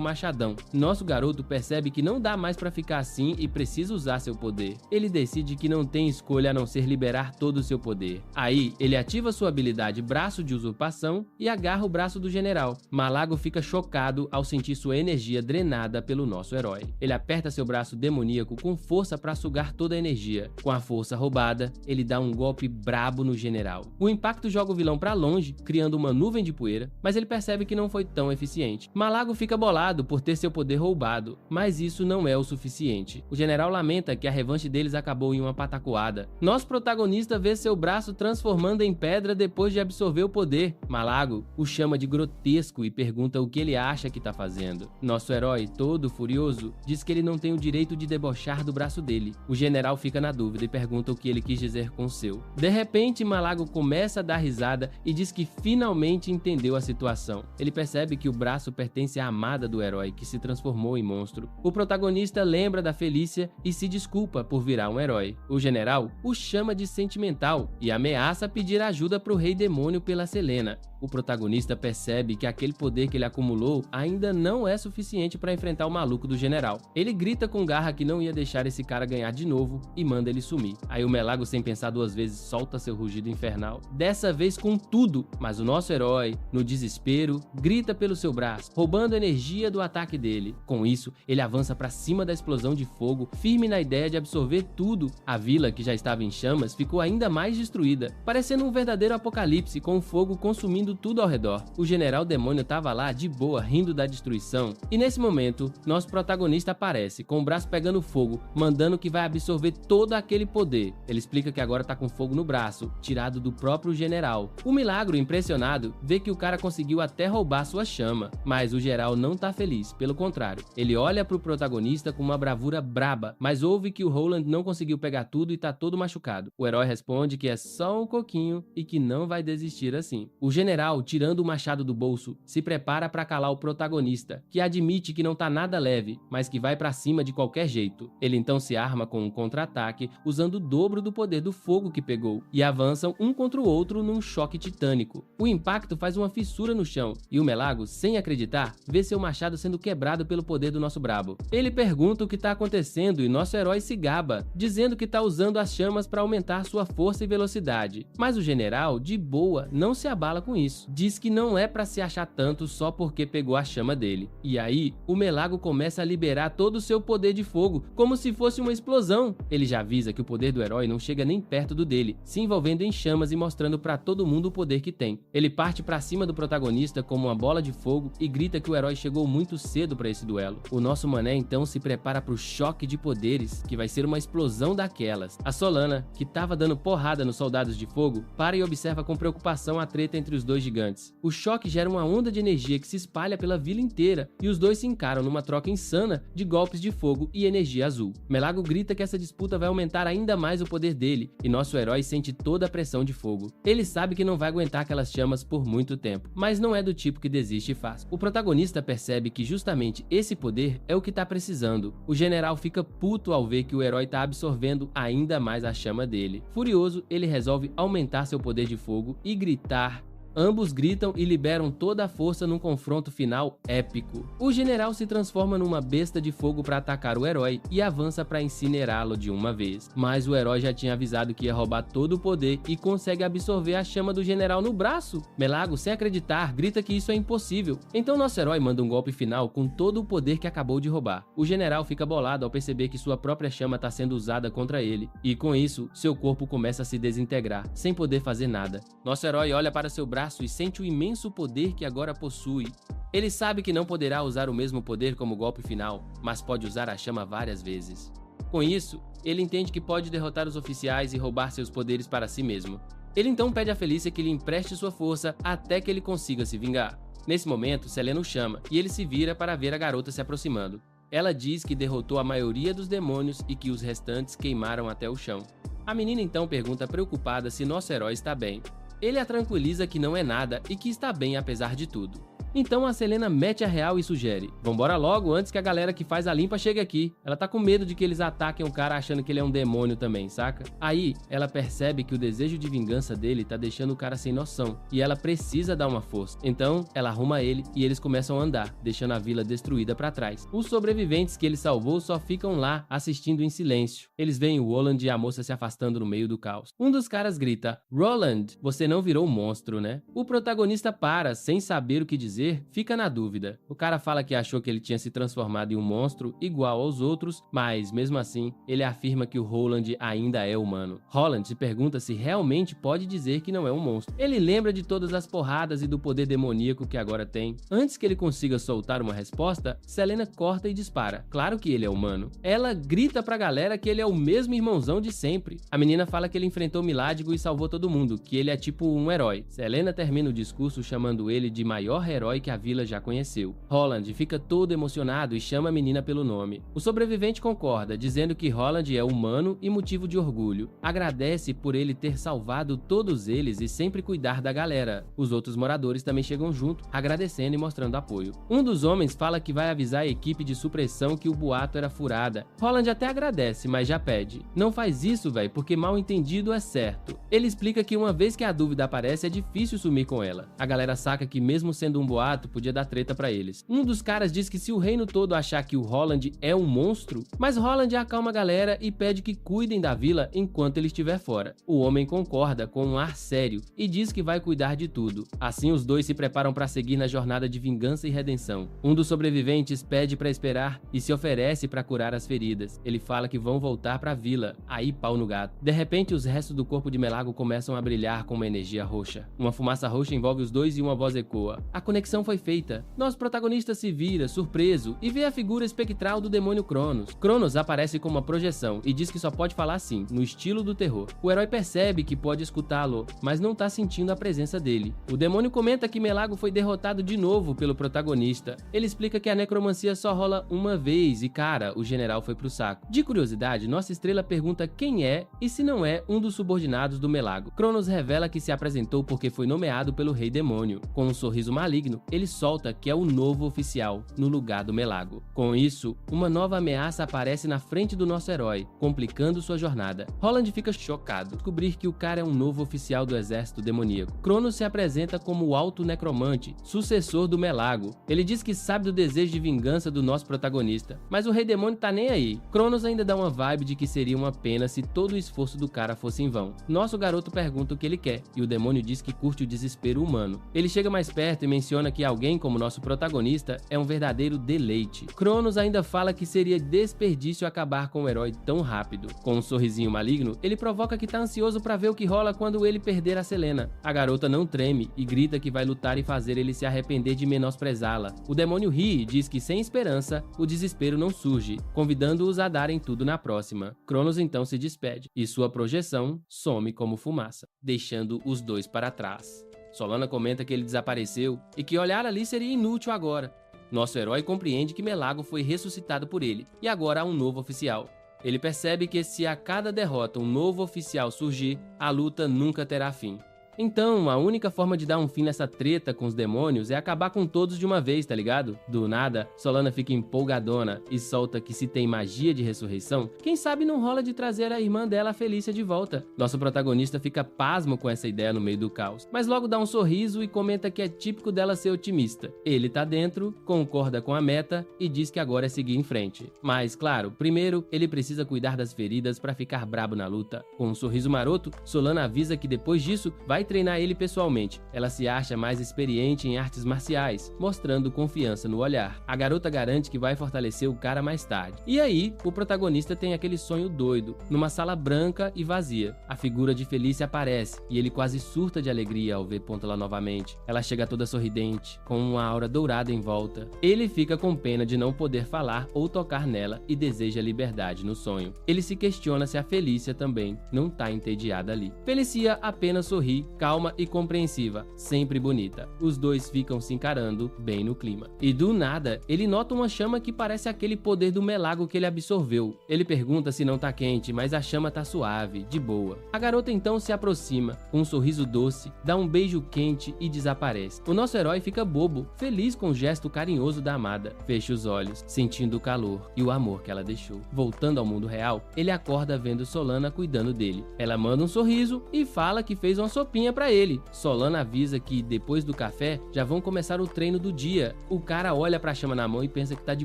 machadão. Nosso garoto percebe que não dá mais para ficar assim e precisa usar seu poder. Ele decide que não tem escolha a não ser liberar todo o seu poder. Aí, ele ativa sua habilidade Braço de Usurpação e agarra o braço do general. Malago fica chocado ao sentir sua energia drenada pelo nosso herói. Ele aperta seu braço demoníaco com força para sugar toda a energia. Com a força roubada, ele dá um golpe brabo no general. O impacto joga o vilão para longe, criando uma nuvem de poeira, mas ele percebe que não foi tão eficiente. Malago fica bolado por ter seu poder roubado, mas isso não é o suficiente. O general lamenta que a revanche deles acabou em uma patacoada. Nosso protagonista vê seu braço transformando em pedra depois de absorver o poder. Malago o chama de grotesco e pergunta o que ele acha que tá fazendo. Nosso herói, todo furioso, diz que ele não tem o direito de debochar do braço dele. O general fica na dúvida e pergunta o que ele quis dizer com o seu. De repente, Malago começa a dar risada e diz que finalmente entendeu a situação. Ele percebe que o braço pertence à amada do herói, que se transformou em monstro. O protagonista lembra da Felícia e se desculpa por virar um herói. O general o chama de sentimental e ameaça pedir ajuda pro rei demônio pela Selena. O protagonista percebe que aquele poder que ele acumulou ainda não é suficiente para enfrentar o maluco do general. Ele grita com garra que não ia deixar esse cara ganhar de novo e manda ele sumir. Aí o Melago, sem pensar duas vezes, solta seu rugido infernal, dessa vez com tudo, mas o nosso herói, no desespero, grita pelo seu braço, roubando energia do ataque dele. Com isso, ele avança para cima da explosão de fogo, firme na ideia de absorver tudo. A vila, que já estava em chamas, ficou ainda mais destruída, parecendo um verdadeiro apocalipse, com o fogo consumindo tudo ao redor. O general demônio tava lá de boa, rindo da destruição, e nesse momento, nosso protagonista aparece, com o braço pegando fogo, mandando que vai absorver todo aquele poder. Ele explica que agora tá com fogo no braço, tirado do próprio general. O Milagro, impressionado, vê que o cara conseguiu até roubar sua chama, mas o geral não tá feliz, pelo contrário. Ele olha pro protagonista com uma bravura braba, mas ouve que o Roland não conseguiu pegar tudo e tá todo machucado. O herói responde que é só um coquinho e que não vai desistir assim. O general, tirando o machado do bolso, se prepara para calar o protagonista, que admite que não tá nada leve, mas que vai pra cima de qualquer jeito. Ele então se arma com um contra-ataque, usando o dobro do poder do fogo que pegou, e avançam um contra o outro num choque titânico. O impacto faz uma fissura no chão, e o Melago, sem acreditar, vê seu machado sendo quebrado pelo poder do nosso brabo. Ele pergunta o que tá acontecendo e nosso herói se gaba, dizendo que tá usando as chamas para aumentar sua força e velocidade. Mas o general, de boa, não se abala com isso. Diz que não é para se achar tanto só porque pegou a chama dele. E aí, o Melago começa a liberar todo o seu poder de fogo, como se fosse uma explosão. Ele já avisa que o poder do herói não chega nem perto do dele, se envolvendo em chamas e mostrando para todo mundo o poder que tem. Ele parte para cima do protagonista como uma bola de fogo e grita que o herói chegou muito cedo para esse duelo. O nosso mané então se prepara para o choque de poderes, que vai ser uma explosão daquelas. A Solana, que tava dando porrada nos soldados de fogo, para e observa com preocupação a treta entre os dois gigantes. O choque gera uma onda de energia que se espalha pela vila inteira e os dois se encaram numa troca insana de golpes de fogo e energia azul. Melago grita que essa disputa vai aumentar ainda mais o poder dele e nosso herói sente toda a pressão de fogo. Ele sabe que não vai aguentar aquelas chamas por muito tempo, mas não é do tipo que desiste fácil. O protagonista percebe que justamente esse poder é o que tá precisando. O general fica puto ao ver que o herói tá absorvendo ainda mais a chama dele. Furioso, ele resolve aumentar seu poder de fogo e gritar: Ambos gritam e liberam toda a força num confronto final épico. O general se transforma numa besta de fogo para atacar o herói e avança para incinerá-lo de uma vez. Mas o herói já tinha avisado que ia roubar todo o poder e consegue absorver a chama do general no braço. Melago, sem acreditar, grita que isso é impossível. Então nosso herói manda um golpe final com todo o poder que acabou de roubar. O general fica bolado ao perceber que sua própria chama está sendo usada contra ele, e com isso, seu corpo começa a se desintegrar, sem poder fazer nada. Nosso herói olha para seu braço e sente o imenso poder que agora possui. Ele sabe que não poderá usar o mesmo poder como golpe final, mas pode usar a chama várias vezes. Com isso, ele entende que pode derrotar os oficiais e roubar seus poderes para si mesmo. Ele então pede a Felícia que lhe empreste sua força até que ele consiga se vingar. Nesse momento, Selena o chama e ele se vira para ver a garota se aproximando. Ela diz que derrotou a maioria dos demônios e que os restantes queimaram até o chão. A menina então pergunta preocupada se nosso herói está bem. Ele a tranquiliza que não é nada e que está bem apesar de tudo. Então a Selena mete a real e sugere: vambora logo antes que a galera que faz a limpa chegue aqui. Ela tá com medo de que eles ataquem o cara achando que ele é um demônio também, saca? Aí, ela percebe que o desejo de vingança dele tá deixando o cara sem noção, e ela precisa dar uma força. Então, ela arruma ele e eles começam a andar, deixando a vila destruída pra trás. Os sobreviventes que ele salvou só ficam lá, assistindo em silêncio. Eles veem o Roland e a moça se afastando no meio do caos. Um dos caras grita: Roland, você não virou um monstro, né? O protagonista para, sem saber o que dizer, fica na dúvida. O cara fala que achou que ele tinha se transformado em um monstro igual aos outros, mas mesmo assim, ele afirma que o Roland ainda é humano. Roland se pergunta se realmente pode dizer que não é um monstro. Ele lembra de todas as porradas e do poder demoníaco que agora tem. Antes que ele consiga soltar uma resposta, Selena corta e dispara. Claro que ele é humano. Ela grita pra galera que ele é o mesmo irmãozão de sempre. A menina fala que ele enfrentou Miladigo e salvou todo mundo, que ele é tipo um herói. Selena termina o discurso chamando ele de maior herói que a vila já conheceu. Roland fica todo emocionado e chama a menina pelo nome. O sobrevivente concorda, dizendo que Roland é humano e motivo de orgulho. Agradece por ele ter salvado todos eles e sempre cuidar da galera. Os outros moradores também chegam junto, agradecendo e mostrando apoio. Um dos homens fala que vai avisar a equipe de supressão que o boato era furada. Roland até agradece, mas já pede: não faz isso, véi, porque mal entendido é certo. Ele explica que uma vez que a dúvida aparece é difícil sumir com ela. A galera saca que mesmo sendo um boato, podia dar treta pra eles. Um dos caras diz que se o reino todo achar que o Roland é um monstro, mas Roland acalma a galera e pede que cuidem da vila enquanto ele estiver fora. O homem concorda com um ar sério e diz que vai cuidar de tudo. Assim, os dois se preparam para seguir na jornada de vingança e redenção. Um dos sobreviventes pede pra esperar e se oferece para curar as feridas. Ele fala que vão voltar pra vila. Aí, pau no gato. De repente, os restos do corpo de Melago começam a brilhar com uma energia roxa. Uma fumaça roxa envolve os dois e uma voz ecoa: a conexão foi feita. Nosso protagonista se vira, surpreso, e vê a figura espectral do demônio Cronos. Cronos aparece como uma projeção e diz que só pode falar assim, no estilo do terror. O herói percebe que pode escutá-lo, mas não tá sentindo a presença dele. O demônio comenta que Melago foi derrotado de novo pelo protagonista. Ele explica que a necromancia só rola uma vez e, cara, o general foi pro saco. De curiosidade, nossa estrela pergunta quem é e se não é um dos subordinados do Melago. Cronos revela que se apresentou porque foi nomeado pelo rei demônio. Com um sorriso maligno, ele solta que é o novo oficial, no lugar do Melago. Com isso, uma nova ameaça aparece na frente do nosso herói, complicando sua jornada. Roland fica chocado ao descobrir que o cara é um novo oficial do exército demoníaco. Cronos se apresenta como o Alto Necromante, sucessor do Melago. Ele diz que sabe do desejo de vingança do nosso protagonista, mas o rei demônio tá nem aí. Cronos ainda dá uma vibe de que seria uma pena se todo o esforço do cara fosse em vão. Nosso garoto pergunta o que ele quer, e o demônio diz que curte o desespero humano. Ele chega mais perto e menciona que alguém como nosso protagonista é um verdadeiro deleite. Cronos ainda fala que seria desperdício acabar com o herói tão rápido. Com um sorrisinho maligno, ele provoca que tá ansioso pra ver o que rola quando ele perder a Selena. A garota não treme e grita que vai lutar e fazer ele se arrepender de menosprezá-la. O demônio ri e diz que sem esperança, o desespero não surge, convidando-os a darem tudo na próxima. Cronos então se despede e sua projeção some como fumaça, deixando os dois para trás. Solana comenta que ele desapareceu e que olhar ali seria inútil agora. Nosso herói compreende que Melago foi ressuscitado por ele e agora há um novo oficial. Ele percebe que se a cada derrota um novo oficial surgir, a luta nunca terá fim. Então, a única forma de dar um fim nessa treta com os demônios é acabar com todos de uma vez, tá ligado? Do nada, Solana fica empolgadona e solta que se tem magia de ressurreição, quem sabe não rola de trazer a irmã dela, a Felícia, de volta. Nosso protagonista fica pasmo com essa ideia no meio do caos, mas logo dá um sorriso e comenta que é típico dela ser otimista. Ele tá dentro, concorda com a meta e diz que agora é seguir em frente. Mas, claro, primeiro ele precisa cuidar das feridas pra ficar brabo na luta. Com um sorriso maroto, Solana avisa que depois disso vai treinar ele pessoalmente. Ela se acha mais experiente em artes marciais, mostrando confiança no olhar. A garota garante que vai fortalecer o cara mais tarde. E aí, o protagonista tem aquele sonho doido, numa sala branca e vazia. A figura de Felícia aparece e ele quase surta de alegria ao ver Ponta novamente. Ela chega toda sorridente, com uma aura dourada em volta. Ele fica com pena de não poder falar ou tocar nela e deseja liberdade no sonho. Ele se questiona se a Felícia também não tá entediada ali. Felicia apenas sorri, calma e compreensiva, sempre bonita. Os dois ficam se encarando bem no clima. E do nada, ele nota uma chama que parece aquele poder do melago que ele absorveu. Ele pergunta se não tá quente, mas a chama tá suave, de boa. A garota então se aproxima, com um sorriso doce, dá um beijo quente e desaparece. O nosso herói fica bobo, feliz com o gesto carinhoso da amada. Fecha os olhos, sentindo o calor e o amor que ela deixou. Voltando ao mundo real, ele acorda vendo Solana cuidando dele. Ela manda um sorriso e fala que fez uma sopinha pra ele. Solana avisa que depois do café já vão começar o treino do dia. O cara olha pra chama na mão e pensa que tá de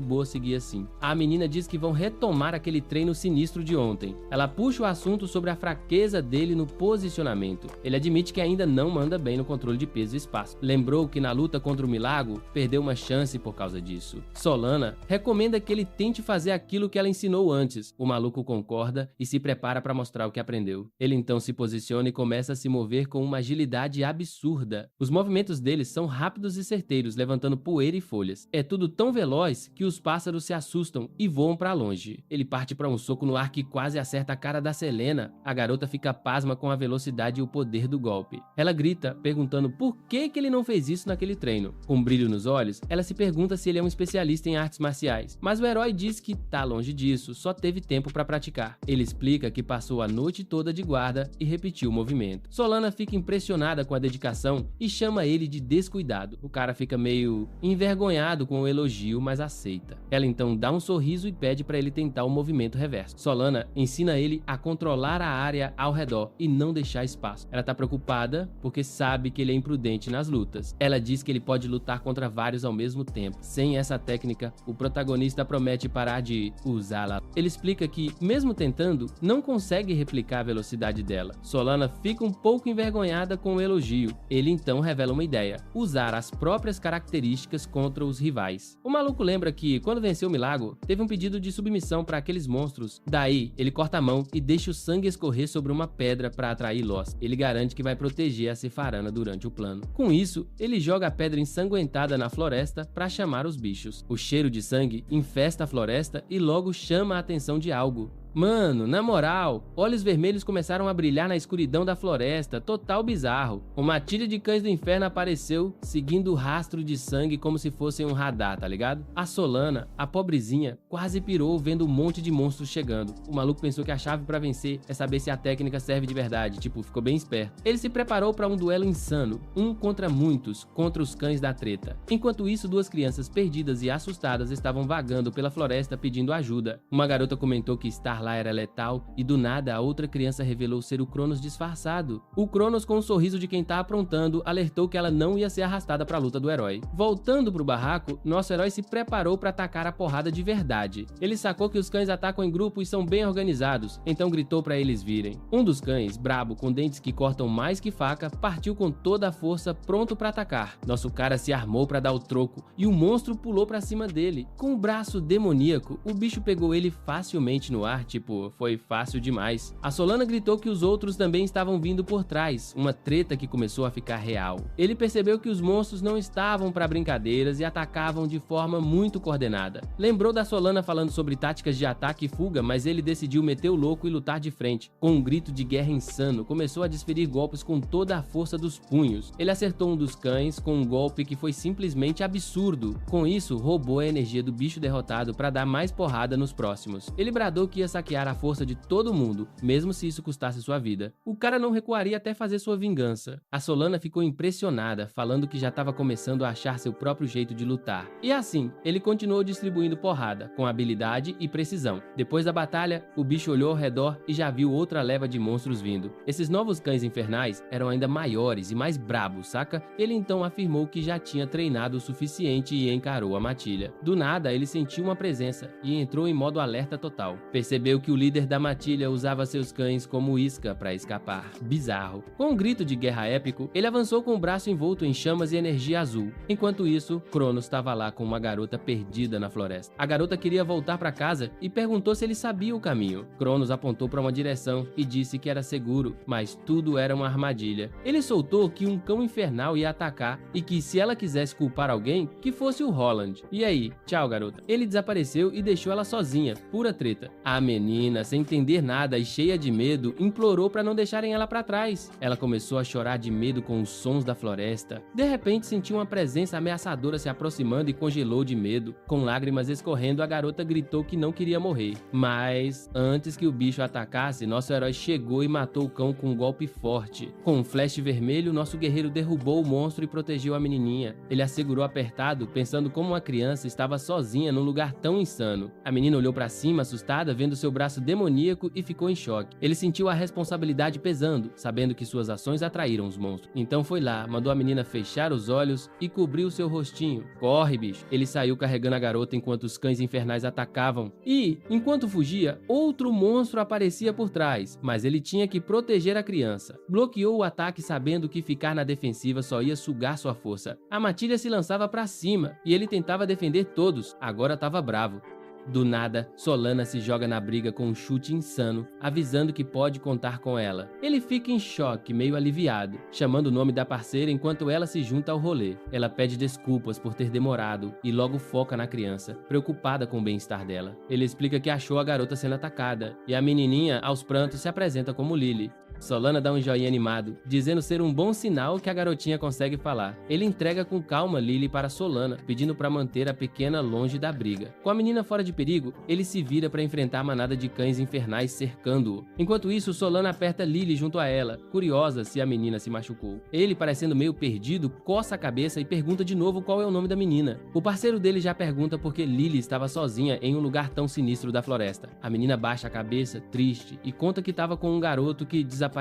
boa seguir assim. A menina diz que vão retomar aquele treino sinistro de ontem. Ela puxa o assunto sobre a fraqueza dele no posicionamento. Ele admite que ainda não manda bem no controle de peso e espaço. Lembrou que na luta contra o Milagro, perdeu uma chance por causa disso. Solana recomenda que ele tente fazer aquilo que ela ensinou antes. O maluco concorda e se prepara para mostrar o que aprendeu. Ele então se posiciona e começa a se mover com uma agilidade absurda. Os movimentos dele são rápidos e certeiros, levantando poeira e folhas. É tudo tão veloz que os pássaros se assustam e voam para longe. Ele parte para um soco no ar que quase acerta a cara da Selena. A garota fica pasma com a velocidade e o poder do golpe. Ela grita, perguntando por que ele não fez isso naquele treino. Com um brilho nos olhos, ela se pergunta se ele é um especialista em artes marciais, mas o herói diz que tá longe disso, só teve tempo para praticar. Ele explica que passou a noite toda de guarda e repetiu o movimento. Solana fica impressionada com a dedicação e chama ele de descuidado. O cara fica meio envergonhado com o elogio, mas aceita. Ela então dá um sorriso e pede para ele tentar o movimento reverso. Solana ensina ele a controlar a área ao redor e não deixar espaço. Ela tá preocupada porque sabe que ele é imprudente nas lutas. Ela diz que ele pode lutar contra vários ao mesmo tempo. Sem essa técnica, o protagonista promete parar de usá-la. Ele explica que, mesmo tentando, não consegue replicar a velocidade dela. Solana fica um pouco envergonhada com o elogio. Ele então revela uma ideia: usar as próprias características contra os rivais. O maluco lembra que, quando venceu o Milagro, teve um pedido de submissão para aqueles monstros. Daí, ele corta a mão e deixa o sangue escorrer sobre uma pedra para atrair Lost. Ele garante que vai proteger a Sepharana durante o plano. Com isso, ele joga a pedra ensanguentada na floresta para chamar os bichos. O cheiro de sangue infesta a floresta e logo chama a atenção de algo. Mano, na moral, olhos vermelhos começaram a brilhar na escuridão da floresta, total bizarro. Uma matilha de cães do inferno apareceu, seguindo o rastro de sangue como se fossem um radar, tá ligado? A Solana, a pobrezinha, quase pirou vendo um monte de monstros chegando. O maluco pensou que a chave pra vencer é saber se a técnica serve de verdade, tipo, ficou bem esperto. Ele se preparou pra um duelo insano, um contra muitos, contra os cães da treta. Enquanto isso, duas crianças perdidas e assustadas estavam vagando pela floresta pedindo ajuda. Uma garota comentou que estar lá era letal e do nada a outra criança revelou ser o Cronos disfarçado. O Cronos, com um sorriso de quem tá aprontando, alertou que ela não ia ser arrastada pra luta do herói. Voltando pro barraco, nosso herói se preparou pra atacar a porrada de verdade. Ele sacou que os cães atacam em grupo e são bem organizados, então gritou pra eles virem. Um dos cães, brabo, com dentes que cortam mais que faca, partiu com toda a força, pronto pra atacar. Nosso cara se armou pra dar o troco e o monstro pulou pra cima dele. Com o braço demoníaco, o bicho pegou ele facilmente no ar, tipo, foi fácil demais. A Solana gritou que os outros também estavam vindo por trás, uma treta que começou a ficar real. Ele percebeu que os monstros não estavam pra brincadeiras e atacavam de forma muito coordenada. Lembrou da Solana falando sobre táticas de ataque e fuga, mas ele decidiu meter o louco e lutar de frente. Com um grito de guerra insano, começou a desferir golpes com toda a força dos punhos. Ele acertou um dos cães com um golpe que foi simplesmente absurdo. Com isso, roubou a energia do bicho derrotado pra dar mais porrada nos próximos. Ele bradou que ia sacrificar saquear a força de todo mundo, mesmo se isso custasse sua vida. O cara não recuaria até fazer sua vingança. A Solana ficou impressionada, falando que já estava começando a achar seu próprio jeito de lutar. E assim, ele continuou distribuindo porrada, com habilidade e precisão. Depois da batalha, o bicho olhou ao redor e já viu outra leva de monstros vindo. Esses novos cães infernais eram ainda maiores e mais brabos, saca? Ele então afirmou que já tinha treinado o suficiente e encarou a matilha. Do nada, ele sentiu uma presença e entrou em modo alerta total. Percebeu que o líder da matilha usava seus cães como isca para escapar. Bizarro. Com um grito de guerra épico, ele avançou com o braço envolto em chamas e energia azul. Enquanto isso, Cronos estava lá com uma garota perdida na floresta. A garota queria voltar para casa e perguntou se ele sabia o caminho. Cronos apontou para uma direção e disse que era seguro, mas tudo era uma armadilha. Ele soltou que um cão infernal ia atacar e que se ela quisesse culpar alguém, que fosse o Roland. E aí? Tchau, garota. Ele desapareceu e deixou ela sozinha, pura treta. A menina, sem entender nada e cheia de medo, implorou para não deixarem ela para trás. Ela começou a chorar de medo com os sons da floresta. De repente, sentiu uma presença ameaçadora se aproximando e congelou de medo. Com lágrimas escorrendo, a garota gritou que não queria morrer. Mas, antes que o bicho atacasse, nosso herói chegou e matou o cão com um golpe forte. Com um flash vermelho, nosso guerreiro derrubou o monstro e protegeu a menininha. Ele a segurou apertado, pensando como uma criança estava sozinha num lugar tão insano. A menina olhou para cima, assustada, vendo seu braço demoníaco e ficou em choque. Ele sentiu a responsabilidade pesando, sabendo que suas ações atraíram os monstros. Então foi lá, mandou a menina fechar os olhos e cobriu seu rostinho. Corre, bicho! Ele saiu carregando a garota enquanto os cães infernais atacavam. E, enquanto fugia, outro monstro aparecia por trás, mas ele tinha que proteger a criança. Bloqueou o ataque sabendo que ficar na defensiva só ia sugar sua força. A matilha se lançava para cima e ele tentava defender todos, agora estava bravo. Do nada, Solana se joga na briga com um chute insano, avisando que pode contar com ela. Ele fica em choque, meio aliviado, chamando o nome da parceira enquanto ela se junta ao rolê. Ela pede desculpas por ter demorado e logo foca na criança, preocupada com o bem-estar dela. Ele explica que achou a garota sendo atacada, e a menininha, aos prantos, se apresenta como Lily. Solana dá um joinha animado, dizendo ser um bom sinal que a garotinha consegue falar. Ele entrega com calma Lily para Solana, pedindo para manter a pequena longe da briga. Com a menina fora de perigo, ele se vira para enfrentar a manada de cães infernais cercando-o. Enquanto isso, Solana aperta Lily junto a ela, curiosa se a menina se machucou. Ele, parecendo meio perdido, coça a cabeça e pergunta de novo qual é o nome da menina. O parceiro dele já pergunta por que Lily estava sozinha em um lugar tão sinistro da floresta. A menina baixa a cabeça, triste, e conta que estava com um garoto que desapareceu.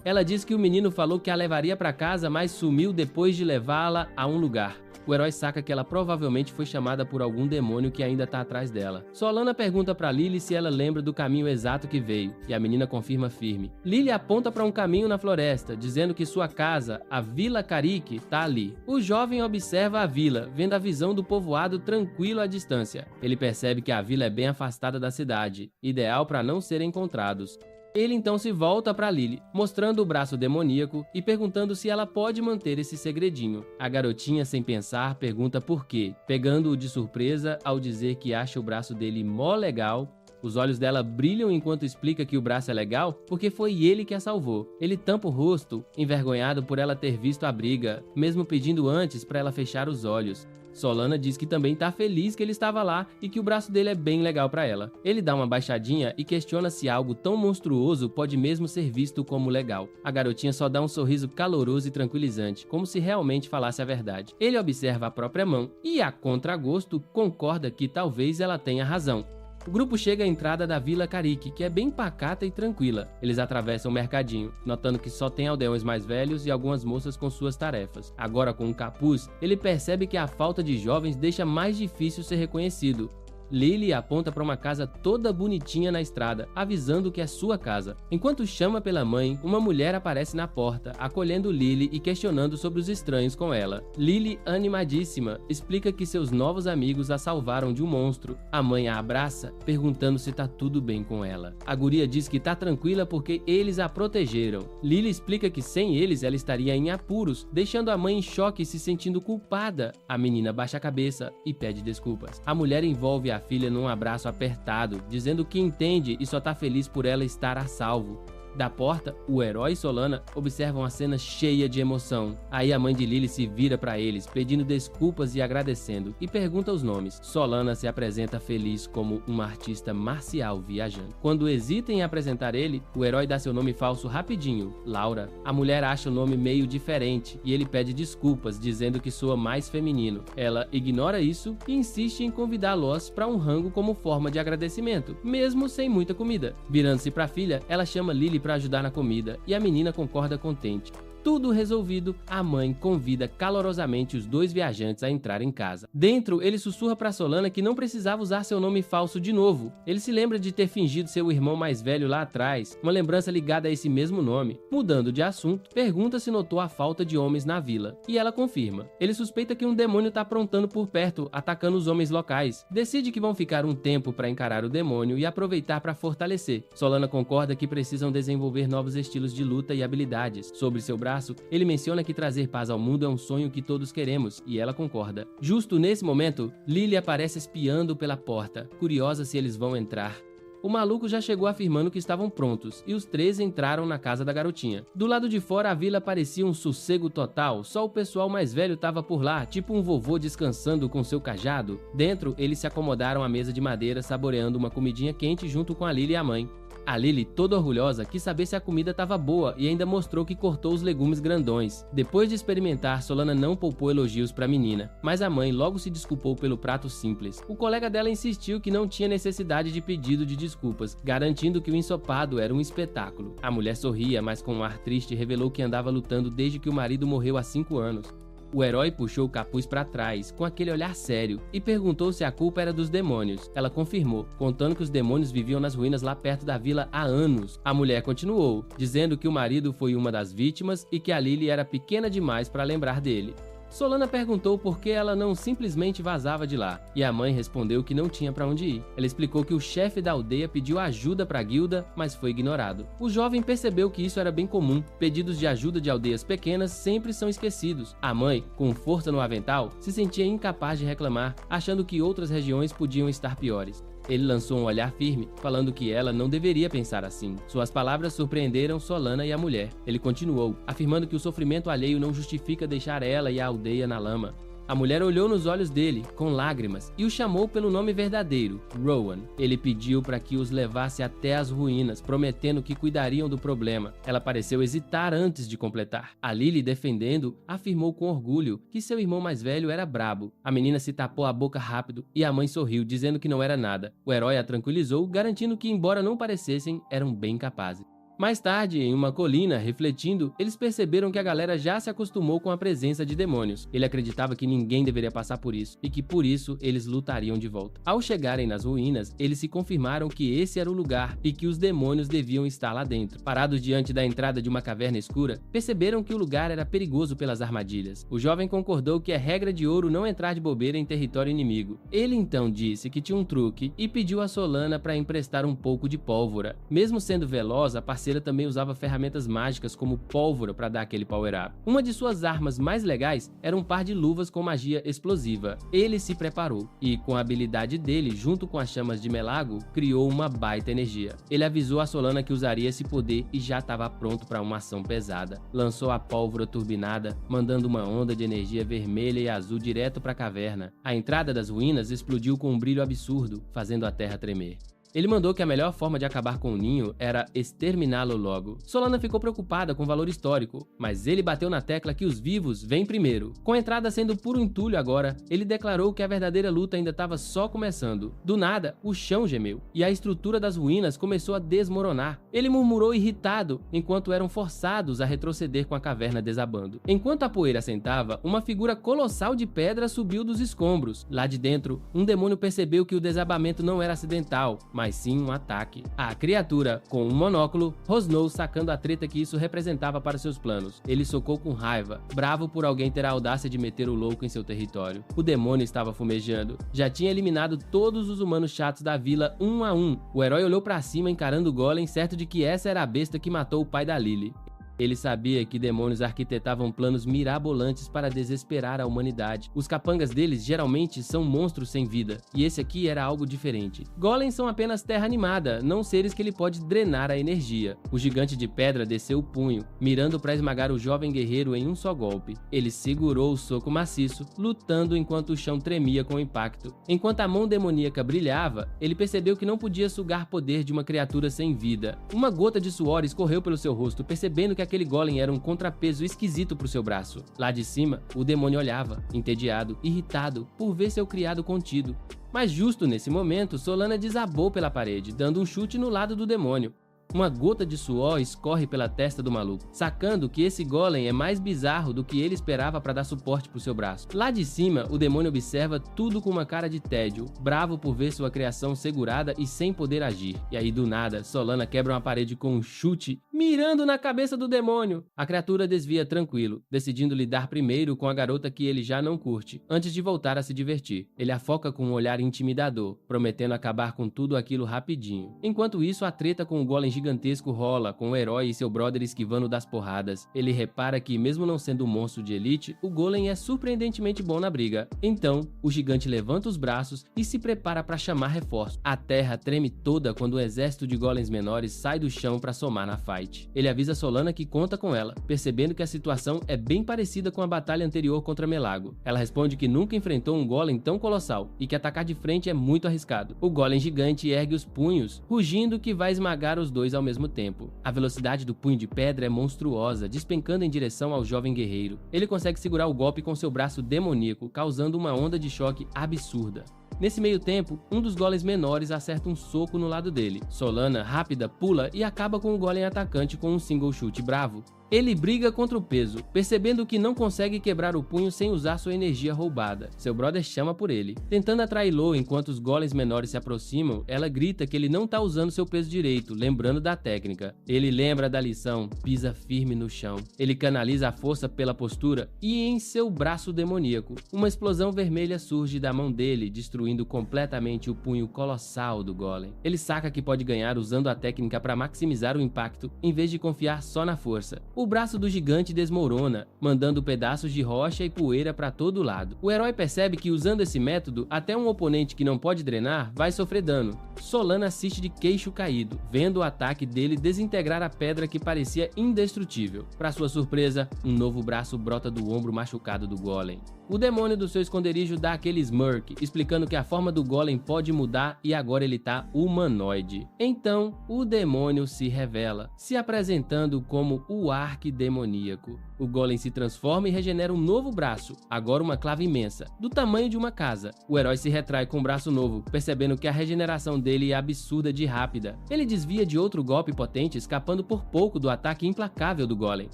Ela diz que o menino falou que a levaria para casa, mas sumiu depois de levá-la a um lugar. O herói saca que ela provavelmente foi chamada por algum demônio que ainda tá atrás dela. Solana pergunta pra Lily se ela lembra do caminho exato que veio, e a menina confirma firme. Lily aponta para um caminho na floresta, dizendo que sua casa, a Vila Carik, tá ali. O jovem observa a vila, vendo a visão do povoado tranquilo à distância. Ele percebe que a vila é bem afastada da cidade, ideal para não serem encontrados. Ele então se volta para Lily, mostrando o braço demoníaco e perguntando se ela pode manter esse segredinho. A garotinha, sem pensar, pergunta por quê, pegando-o de surpresa ao dizer que acha o braço dele mó legal. Os olhos dela brilham enquanto explica que o braço é legal porque foi ele que a salvou. Ele tampa o rosto, envergonhado por ela ter visto a briga, mesmo pedindo antes para ela fechar os olhos. Solana diz que também tá feliz que ele estava lá e que o braço dele é bem legal pra ela. Ele dá uma baixadinha e questiona se algo tão monstruoso pode mesmo ser visto como legal. A garotinha só dá um sorriso caloroso e tranquilizante, como se realmente falasse a verdade. Ele observa a própria mão e, a contragosto, concorda que talvez ela tenha razão. O grupo chega à entrada da Vila Carik, que é bem pacata e tranquila. Eles atravessam o mercadinho, notando que só tem aldeões mais velhos e algumas moças com suas tarefas. Agora, com um capuz, ele percebe que a falta de jovens deixa mais difícil ser reconhecido. Lily aponta para uma casa toda bonitinha na estrada, avisando que é sua casa. Enquanto chama pela mãe, uma mulher aparece na porta, acolhendo Lily e questionando sobre os estranhos com ela. Lily, animadíssima, explica que seus novos amigos a salvaram de um monstro. A mãe a abraça, perguntando se tá tudo bem com ela. A guria diz que tá tranquila porque eles a protegeram. Lily explica que sem eles ela estaria em apuros, deixando a mãe em choque e se sentindo culpada. A menina baixa a cabeça e pede desculpas. A mulher envolve a filha num abraço apertado, dizendo que entende e só tá feliz por ela estar a salvo. Da porta, o herói e Solana observam a cena cheia de emoção. Aí a mãe de Lily se vira para eles, pedindo desculpas e agradecendo, e pergunta os nomes. Solana se apresenta feliz como uma artista marcial viajante. Quando hesita em apresentar ele, o herói dá seu nome falso rapidinho, Laura. A mulher acha o nome meio diferente e ele pede desculpas, dizendo que soa mais feminino. Ela ignora isso e insiste em convidar Lois para um rango como forma de agradecimento, mesmo sem muita comida. Virando-se para a filha, ela chama Lily para ajudar na comida e a menina concorda contente. Tudo resolvido, a mãe convida calorosamente os dois viajantes a entrar em casa. Dentro, ele sussurra para Solana que não precisava usar seu nome falso de novo. Ele se lembra de ter fingido ser o irmão mais velho lá atrás, uma lembrança ligada a esse mesmo nome. Mudando de assunto, pergunta se notou a falta de homens na vila, e ela confirma. Ele suspeita que um demônio está aprontando por perto, atacando os homens locais. Decide que vão ficar um tempo para encarar o demônio e aproveitar para fortalecer. Solana concorda que precisam desenvolver novos estilos de luta e habilidades. Sobre seu braço, ele menciona que trazer paz ao mundo é um sonho que todos queremos, e ela concorda. Justo nesse momento, Lily aparece espiando pela porta, curiosa se eles vão entrar. O maluco já chegou afirmando que estavam prontos, e os três entraram na casa da garotinha. Do lado de fora, a vila parecia um sossego total, só o pessoal mais velho estava por lá, tipo um vovô descansando com seu cajado. Dentro, eles se acomodaram à mesa de madeira, saboreando uma comidinha quente junto com a Lily e a mãe. A Lily, toda orgulhosa, quis saber se a comida estava boa e ainda mostrou que cortou os legumes grandões. Depois de experimentar, Solana não poupou elogios para a menina, mas a mãe logo se desculpou pelo prato simples. O colega dela insistiu que não tinha necessidade de pedido de desculpas, garantindo que o ensopado era um espetáculo. A mulher sorria, mas com um ar triste revelou que andava lutando desde que o marido morreu há 5 anos. O herói puxou o capuz para trás, com aquele olhar sério, e perguntou se a culpa era dos demônios. Ela confirmou, contando que os demônios viviam nas ruínas lá perto da vila há anos. A mulher continuou, dizendo que o marido foi uma das vítimas e que a Lily era pequena demais para lembrar dele. Solana perguntou por que ela não simplesmente vazava de lá, e a mãe respondeu que não tinha para onde ir. Ela explicou que o chefe da aldeia pediu ajuda para a guilda, mas foi ignorado. O jovem percebeu que isso era bem comum. Pedidos de ajuda de aldeias pequenas sempre são esquecidos. A mãe, com força no avental, se sentia incapaz de reclamar, achando que outras regiões podiam estar piores. Ele lançou um olhar firme, falando que ela não deveria pensar assim. Suas palavras surpreenderam Solana e a mulher. Ele continuou, afirmando que o sofrimento alheio não justifica deixar ela e a aldeia na lama. A mulher olhou nos olhos dele, com lágrimas, e o chamou pelo nome verdadeiro, Rowan. Ele pediu para que os levasse até as ruínas, prometendo que cuidariam do problema. Ela pareceu hesitar antes de completar. A Lily, defendendo, afirmou com orgulho que seu irmão mais velho era brabo. A menina se tapou a boca rápido e a mãe sorriu, dizendo que não era nada. O herói a tranquilizou, garantindo que, embora não parecessem, eram bem capazes. Mais tarde, em uma colina, refletindo, eles perceberam que a galera já se acostumou com a presença de demônios. Ele acreditava que ninguém deveria passar por isso, e que por isso eles lutariam de volta. Ao chegarem nas ruínas, eles se confirmaram que esse era o lugar e que os demônios deviam estar lá dentro. Parados diante da entrada de uma caverna escura, perceberam que o lugar era perigoso pelas armadilhas. O jovem concordou que é regra de ouro não entrar de bobeira em território inimigo. Ele então disse que tinha um truque e pediu a Solana para emprestar um pouco de pólvora. Mesmo sendo veloz, a parceira também usava ferramentas mágicas como pólvora para dar aquele power-up. Uma de suas armas mais legais era um par de luvas com magia explosiva. Ele se preparou e, com a habilidade dele, junto com as chamas de Melago, criou uma baita energia. Ele avisou a Solana que usaria esse poder e já estava pronto para uma ação pesada. Lançou a pólvora turbinada, mandando uma onda de energia vermelha e azul direto para a caverna. A entrada das ruínas explodiu com um brilho absurdo, fazendo a terra tremer. Ele mandou que a melhor forma de acabar com o ninho era exterminá-lo logo. Solana ficou preocupada com o valor histórico, mas ele bateu na tecla que os vivos vêm primeiro. Com a entrada sendo puro entulho agora, ele declarou que a verdadeira luta ainda estava só começando. Do nada, o chão gemeu, e a estrutura das ruínas começou a desmoronar. Ele murmurou irritado, enquanto eram forçados a retroceder com a caverna desabando. Enquanto a poeira assentava, uma figura colossal de pedra subiu dos escombros. Lá de dentro, um demônio percebeu que o desabamento não era acidental, mas sim um ataque. A criatura, com um monóculo, rosnou, sacando a treta que isso representava para seus planos. Ele socou com raiva, bravo por alguém ter a audácia de meter o louco em seu território. O demônio estava fumejando. Já tinha eliminado todos os humanos chatos da vila um a um. O herói olhou para cima encarando o golem, certo de que essa era a besta que matou o pai da Lily. Ele sabia que demônios arquitetavam planos mirabolantes para desesperar a humanidade. Os capangas deles geralmente são monstros sem vida, e esse aqui era algo diferente. Golems são apenas terra animada, não seres que ele pode drenar a energia. O gigante de pedra desceu o punho, mirando para esmagar o jovem guerreiro em um só golpe. Ele segurou o soco maciço, lutando enquanto o chão tremia com o impacto. Enquanto a mão demoníaca brilhava, ele percebeu que não podia sugar poder de uma criatura sem vida. Uma gota de suor escorreu pelo seu rosto, percebendo que aquele golem era um contrapeso esquisito para o seu braço. Lá de cima, o demônio olhava, entediado, irritado, por ver seu criado contido. Mas justo nesse momento, Solana desabou pela parede, dando um chute no lado do demônio. Uma gota de suor escorre pela testa do maluco, sacando que esse golem é mais bizarro do que ele esperava para dar suporte pro seu braço. Lá de cima, o demônio observa tudo com uma cara de tédio, bravo por ver sua criação segurada e sem poder agir. E aí, do nada, Solana quebra uma parede com um chute, mirando na cabeça do demônio. A criatura desvia tranquilo, decidindo lidar primeiro com a garota que ele já não curte, antes de voltar a se divertir. Ele a foca com um olhar intimidador, prometendo acabar com tudo aquilo rapidinho. Enquanto isso, a treta com o golem gigantesco rola, com o herói e seu brother esquivando das porradas. Ele repara que, mesmo não sendo um monstro de elite, o golem é surpreendentemente bom na briga. Então, o gigante levanta os braços e se prepara para chamar reforço. A terra treme toda quando o exército de golems menores sai do chão para somar na fight. Ele avisa Solana que conta com ela, percebendo que a situação é bem parecida com a batalha anterior contra Melago. Ela responde que nunca enfrentou um golem tão colossal e que atacar de frente é muito arriscado. O golem gigante ergue os punhos, rugindo que vai esmagar os dois ao mesmo tempo. A velocidade do punho de pedra é monstruosa, despencando em direção ao jovem guerreiro. Ele consegue segurar o golpe com seu braço demoníaco, causando uma onda de choque absurda. Nesse meio tempo, um dos golems menores acerta um soco no lado dele. Solana, rápida, pula e acaba com o golem atacante com um single chute bravo. Ele briga contra o peso, percebendo que não consegue quebrar o punho sem usar sua energia roubada. Seu brother chama por ele. Tentando atraí-lo enquanto os golems menores se aproximam, ela grita que ele não tá usando seu peso direito, lembrando da técnica. Ele lembra da lição, pisa firme no chão. Ele canaliza a força pela postura e em seu braço demoníaco. Uma explosão vermelha surge da mão dele, destruindo completamente o punho colossal do golem. Ele saca que pode ganhar usando a técnica para maximizar o impacto, em vez de confiar só na força. O braço do gigante desmorona, mandando pedaços de rocha e poeira para todo lado. O herói percebe que usando esse método, até um oponente que não pode drenar vai sofrer dano. Solana assiste de queixo caído, vendo o ataque dele desintegrar a pedra que parecia indestrutível. Para sua surpresa, um novo braço brota do ombro machucado do golem. O demônio do seu esconderijo dá aquele smirk, explicando que a forma do golem pode mudar e agora ele tá humanoide. Então, o demônio se revela, se apresentando como o arquidemoníaco. O golem se transforma e regenera um novo braço, agora uma clava imensa, do tamanho de uma casa. O herói se retrai com um braço novo, percebendo que a regeneração dele é absurda de rápida. Ele desvia de outro golpe potente, escapando por pouco do ataque implacável do golem.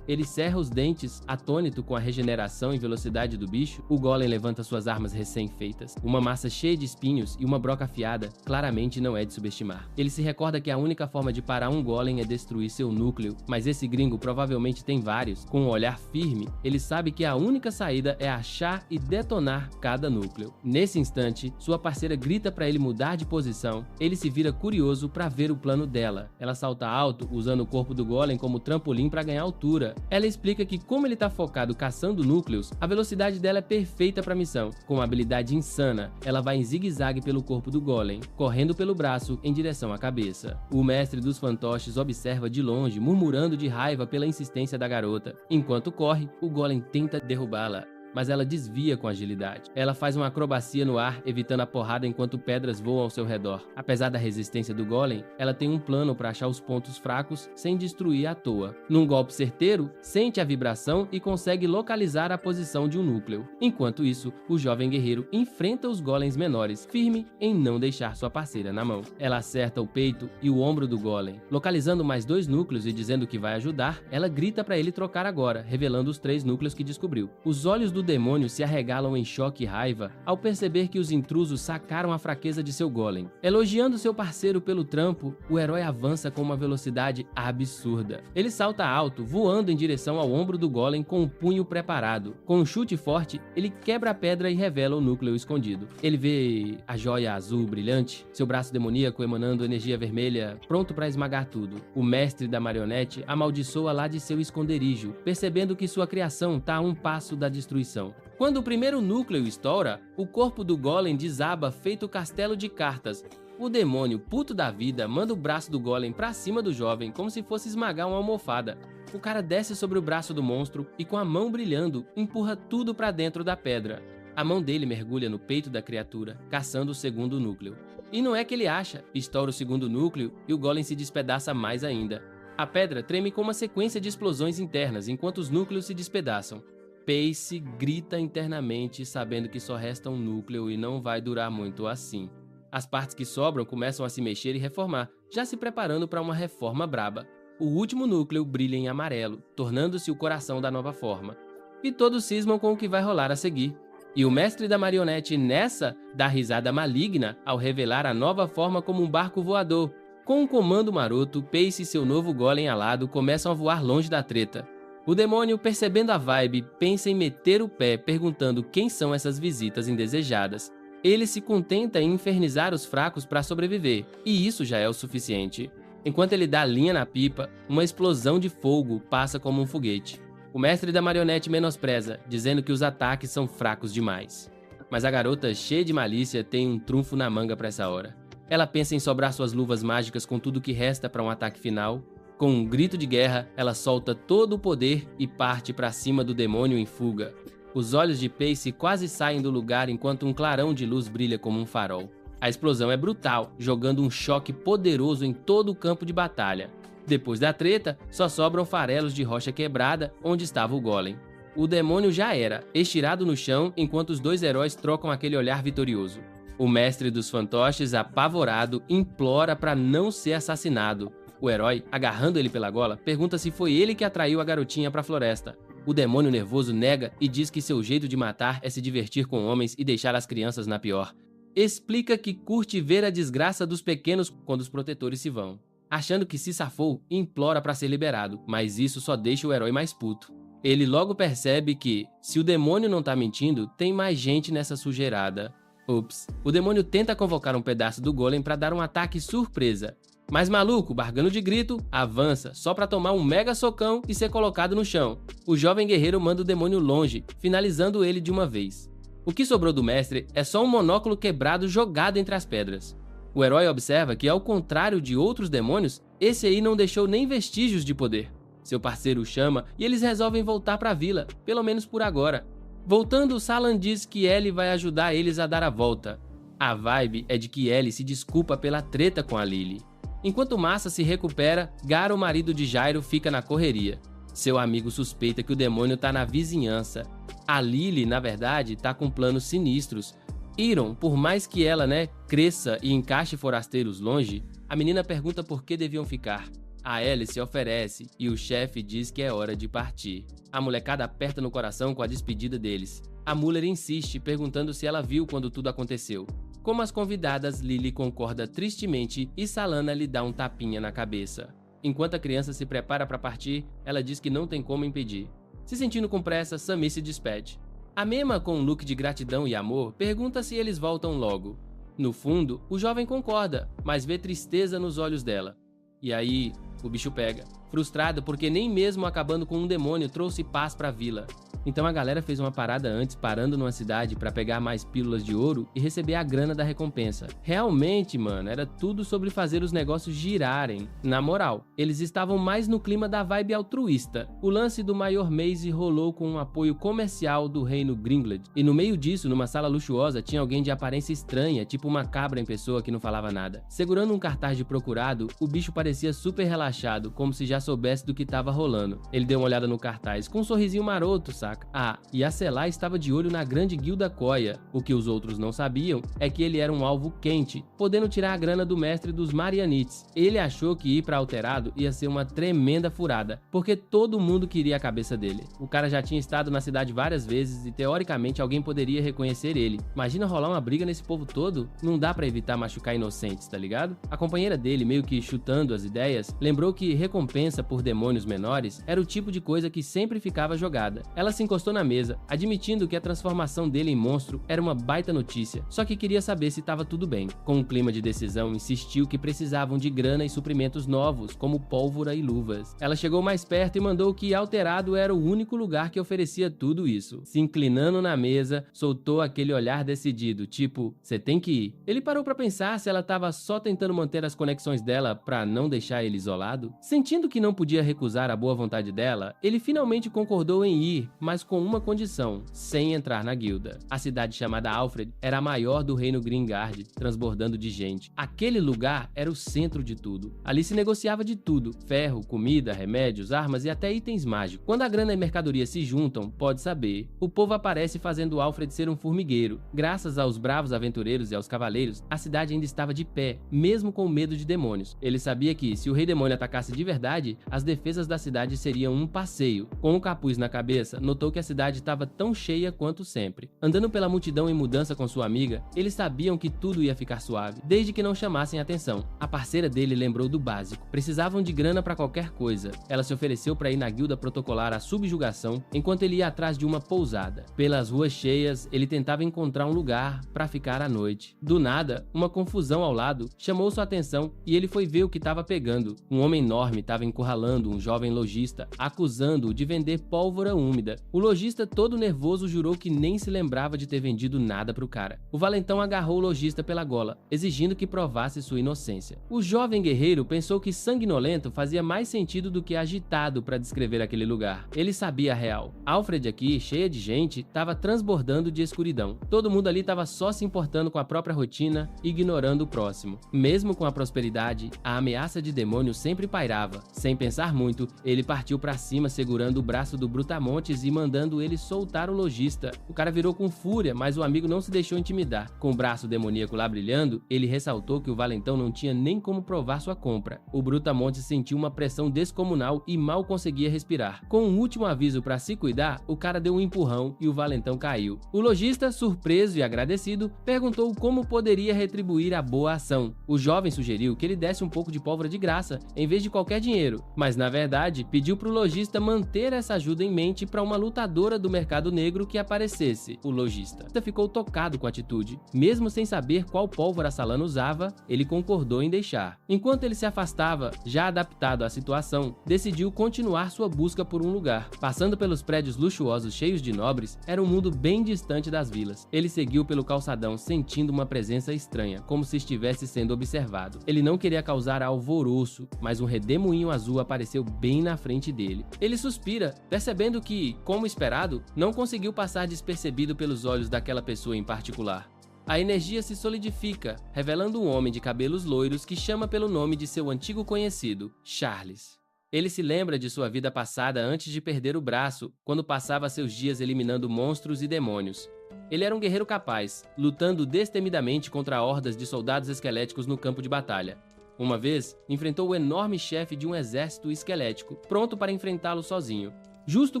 Ele cerra os dentes, atônito com a regeneração e velocidade do bicho. O golem levanta suas armas recém-feitas. Uma massa cheia de espinhos e uma broca afiada claramente não é de subestimar. Ele se recorda que a única forma de parar um golem é destruir seu núcleo, mas esse gringo provavelmente tem vários. Com um olhar firme, ele sabe que a única saída é achar e detonar cada núcleo. Nesse instante, sua parceira grita para ele mudar de posição. Ele se vira curioso para ver o plano dela. Ela salta alto, usando o corpo do golem como trampolim para ganhar altura. Ela explica que, como ele tá focado caçando núcleos, a velocidade dela é perfeita para a missão. Com uma habilidade insana, ela vai em zigue-zague pelo corpo do golem, correndo pelo braço em direção à cabeça. O mestre dos fantoches observa de longe, murmurando de raiva pela insistência da garota. Enquanto corre, o golem tenta derrubá-la, mas ela desvia com agilidade. Ela faz uma acrobacia no ar, evitando a porrada enquanto pedras voam ao seu redor. Apesar da resistência do golem, ela tem um plano para achar os pontos fracos sem destruir à toa. Num golpe certeiro, sente a vibração e consegue localizar a posição de um núcleo. Enquanto isso, o jovem guerreiro enfrenta os golems menores, firme em não deixar sua parceira na mão. Ela acerta o peito e o ombro do golem. Localizando mais 2 núcleos e dizendo que vai ajudar, ela grita para ele trocar agora, revelando os 3 núcleos que descobriu. Os olhos do do demônio se arregalam em choque e raiva ao perceber que os intrusos sacaram a fraqueza de seu golem. Elogiando seu parceiro pelo trampo, o herói avança com uma velocidade absurda. Ele salta alto, voando em direção ao ombro do golem com o punho preparado. Com um chute forte, ele quebra a pedra e revela o núcleo escondido. Ele vê a joia azul brilhante, seu braço demoníaco emanando energia vermelha, pronto para esmagar tudo. O mestre da marionete amaldiçoa lá de seu esconderijo, percebendo que sua criação está a um passo da destruição. Quando o primeiro núcleo estoura, o corpo do golem desaba feito castelo de cartas. O demônio, puto da vida, manda o braço do golem pra cima do jovem como se fosse esmagar uma almofada. O cara desce sobre o braço do monstro e, com a mão brilhando, empurra tudo pra dentro da pedra. A mão dele mergulha no peito da criatura, caçando o segundo núcleo. E não é que ele acha, estoura o segundo núcleo e o golem se despedaça mais ainda. A pedra treme com uma sequência de explosões internas enquanto os núcleos se despedaçam. Pace grita internamente, sabendo que só resta um núcleo e não vai durar muito assim. As partes que sobram começam a se mexer e reformar, já se preparando para uma reforma braba. O último núcleo brilha em amarelo, tornando-se o coração da nova forma. E todos cismam com o que vai rolar a seguir. E o mestre da marionete nessa dá risada maligna ao revelar a nova forma como um barco voador. Com um comando maroto, Pace e seu novo golem alado começam a voar longe da treta. O demônio, percebendo a vibe, pensa em meter o pé, perguntando quem são essas visitas indesejadas. Ele se contenta em infernizar os fracos para sobreviver, e isso já é o suficiente. Enquanto ele dá linha na pipa, uma explosão de fogo passa como um foguete. O mestre da marionete menospreza, dizendo que os ataques são fracos demais. Mas a garota, cheia de malícia, tem um trunfo na manga para essa hora. Ela pensa em sobrar suas luvas mágicas com tudo que resta para um ataque final. Com um grito de guerra, ela solta todo o poder e parte para cima do demônio em fuga. Os olhos de Pace quase saem do lugar enquanto um clarão de luz brilha como um farol. A explosão é brutal, jogando um choque poderoso em todo o campo de batalha. Depois da treta, só sobram farelos de rocha quebrada onde estava o golem. O demônio já era, estirado no chão enquanto os dois heróis trocam aquele olhar vitorioso. O mestre dos fantoches, apavorado, implora para não ser assassinado. O herói, agarrando ele pela gola, pergunta se foi ele que atraiu a garotinha para a floresta. O demônio nervoso nega e diz que seu jeito de matar é se divertir com homens e deixar as crianças na pior. Explica que curte ver a desgraça dos pequenos quando os protetores se vão. Achando que se safou, implora para ser liberado, mas isso só deixa o herói mais puto. Ele logo percebe que, se o demônio não tá mentindo, tem mais gente nessa sujeirada. Ups. O demônio tenta convocar um pedaço do golem para dar um ataque surpresa. Mas maluco, bargando de grito, avança, só pra tomar um mega socão e ser colocado no chão. O jovem guerreiro manda o demônio longe, finalizando ele de uma vez. O que sobrou do mestre é só um monóculo quebrado jogado entre as pedras. O herói observa que, ao contrário de outros demônios, esse aí não deixou nem vestígios de poder. Seu parceiro o chama e eles resolvem voltar pra vila, pelo menos por agora. Voltando, Salan diz que Ellie vai ajudar eles a dar a volta. A vibe é de que Ellie se desculpa pela treta com a Lily. Enquanto Massa se recupera, Gara, o marido de Jairo, fica na correria. Seu amigo suspeita que o demônio tá na vizinhança. A Lily, na verdade, tá com planos sinistros. Iron, por mais que ela, cresça e encaixe forasteiros longe, a menina pergunta por que deviam ficar. A Ellie se oferece e o chefe diz que é hora de partir. A molecada aperta no coração com a despedida deles. A Muller insiste, perguntando se ela viu quando tudo aconteceu. Como as convidadas, Lily concorda tristemente e Salana lhe dá um tapinha na cabeça. Enquanto a criança se prepara para partir, ela diz que não tem como impedir. Se sentindo com pressa, Sammy se despede. A Mema, com um look de gratidão e amor, pergunta se eles voltam logo. No fundo, o jovem concorda, mas vê tristeza nos olhos dela. E aí, o bicho pega. Frustrado porque nem mesmo acabando com um demônio trouxe paz pra vila. Então a galera fez uma parada antes, parando numa cidade pra pegar mais pílulas de ouro e receber a grana da recompensa. Realmente, mano, era tudo sobre fazer os negócios girarem. Na moral, eles estavam mais no clima da vibe altruísta. O lance do Maior Maze rolou com um apoio comercial do reino Gringled. E no meio disso, numa sala luxuosa, tinha alguém de aparência estranha, tipo uma cabra em pessoa que não falava nada. Segurando um cartaz de procurado, o bicho parecia super relaxado, como se já soubesse do que tava rolando. Ele deu uma olhada no cartaz, com um sorrisinho maroto, sabe? ressaca. E a Selá estava de olho na grande guilda Koya. O que os outros não sabiam é que ele era um alvo quente, podendo tirar a grana do mestre dos Marianites. Ele achou que ir para Alterado ia ser uma tremenda furada, porque todo mundo queria a cabeça dele. O cara já tinha estado na cidade várias vezes e teoricamente alguém poderia reconhecer ele. Imagina rolar uma briga nesse povo todo? Não dá pra evitar machucar inocentes, tá ligado? A companheira dele, meio que chutando as ideias, lembrou que recompensa por demônios menores era o tipo de coisa que sempre ficava jogada. Ela se encostou na mesa, admitindo que a transformação dele em monstro era uma baita notícia, só que queria saber se estava tudo bem. Com um clima de decisão, insistiu que precisavam de grana e suprimentos novos, como pólvora e luvas. Ela chegou mais perto e mandou que Alterado era o único lugar que oferecia tudo isso. Se inclinando na mesa, soltou aquele olhar decidido, tipo, você tem que ir. Ele parou pra pensar se ela estava só tentando manter as conexões dela pra não deixar ele isolado. Sentindo que não podia recusar a boa vontade dela, ele finalmente concordou em ir, mas com uma condição, sem entrar na guilda. A cidade chamada Alfred era a maior do reino Gringard, transbordando de gente. Aquele lugar era o centro de tudo. Ali se negociava de tudo, ferro, comida, remédios, armas e até itens mágicos. Quando a grana e mercadoria se juntam, pode saber, o povo aparece fazendo Alfred ser um formigueiro. Graças aos bravos aventureiros e aos cavaleiros, a cidade ainda estava de pé, mesmo com medo de demônios. Ele sabia que, se o rei demônio atacasse de verdade, as defesas da cidade seriam um passeio. Com o capuz na cabeça, notou que a cidade estava tão cheia quanto sempre. Andando pela multidão em mudança com sua amiga, eles sabiam que tudo ia ficar suave, desde que não chamassem atenção. A parceira dele lembrou do básico. Precisavam de grana para qualquer coisa. Ela se ofereceu para ir na guilda protocolar a subjugação, enquanto ele ia atrás de uma pousada. Pelas ruas cheias, ele tentava encontrar um lugar para ficar à noite. Do nada, uma confusão ao lado chamou sua atenção e ele foi ver o que estava pegando. Um homem enorme estava encurralando um jovem lojista, acusando-o de vender pólvora úmida. O lojista, todo nervoso, jurou que nem se lembrava de ter vendido nada pro cara. O valentão agarrou o lojista pela gola, exigindo que provasse sua inocência. O jovem guerreiro pensou que sanguinolento fazia mais sentido do que agitado para descrever aquele lugar. Ele sabia a real. Alfred aqui, cheia de gente, estava transbordando de escuridão. Todo mundo ali estava só se importando com a própria rotina, ignorando o próximo. Mesmo com a prosperidade, a ameaça de demônio sempre pairava. Sem pensar muito, ele partiu para cima segurando o braço do Brutamontes e mandando ele soltar o lojista. O cara virou com fúria, mas o amigo não se deixou intimidar. Com o braço demoníaco lá brilhando, ele ressaltou que o valentão não tinha nem como provar sua compra. O Brutamontes sentiu uma pressão descomunal e mal conseguia respirar. Com um último aviso para se cuidar, o cara deu um empurrão e o valentão caiu. O lojista, surpreso e agradecido, perguntou como poderia retribuir a boa ação. O jovem sugeriu que ele desse um pouco de pólvora de graça, em vez de qualquer dinheiro, mas na verdade pediu pro lojista manter essa ajuda em mente para uma lutadora do mercado negro que aparecesse. O lojista ficou tocado com a atitude. Mesmo sem saber qual pólvora Salana usava, ele concordou em deixar. Enquanto ele se afastava, já adaptado à situação, decidiu continuar sua busca por um lugar. Passando pelos prédios luxuosos cheios de nobres, era um mundo bem distante das vilas. Ele seguiu pelo calçadão sentindo uma presença estranha, como se estivesse sendo observado. Ele não queria causar alvoroço, mas um redemoinho azul apareceu bem na frente dele. Ele suspira, percebendo que, como esperado, não conseguiu passar despercebido pelos olhos daquela pessoa em particular. A energia se solidifica, revelando um homem de cabelos loiros que chama pelo nome de seu antigo conhecido, Charles. Ele se lembra de sua vida passada antes de perder o braço, quando passava seus dias eliminando monstros e demônios. Ele era um guerreiro capaz, lutando destemidamente contra hordas de soldados esqueléticos no campo de batalha. Uma vez, enfrentou o enorme chefe de um exército esquelético, pronto para enfrentá-lo sozinho. Justo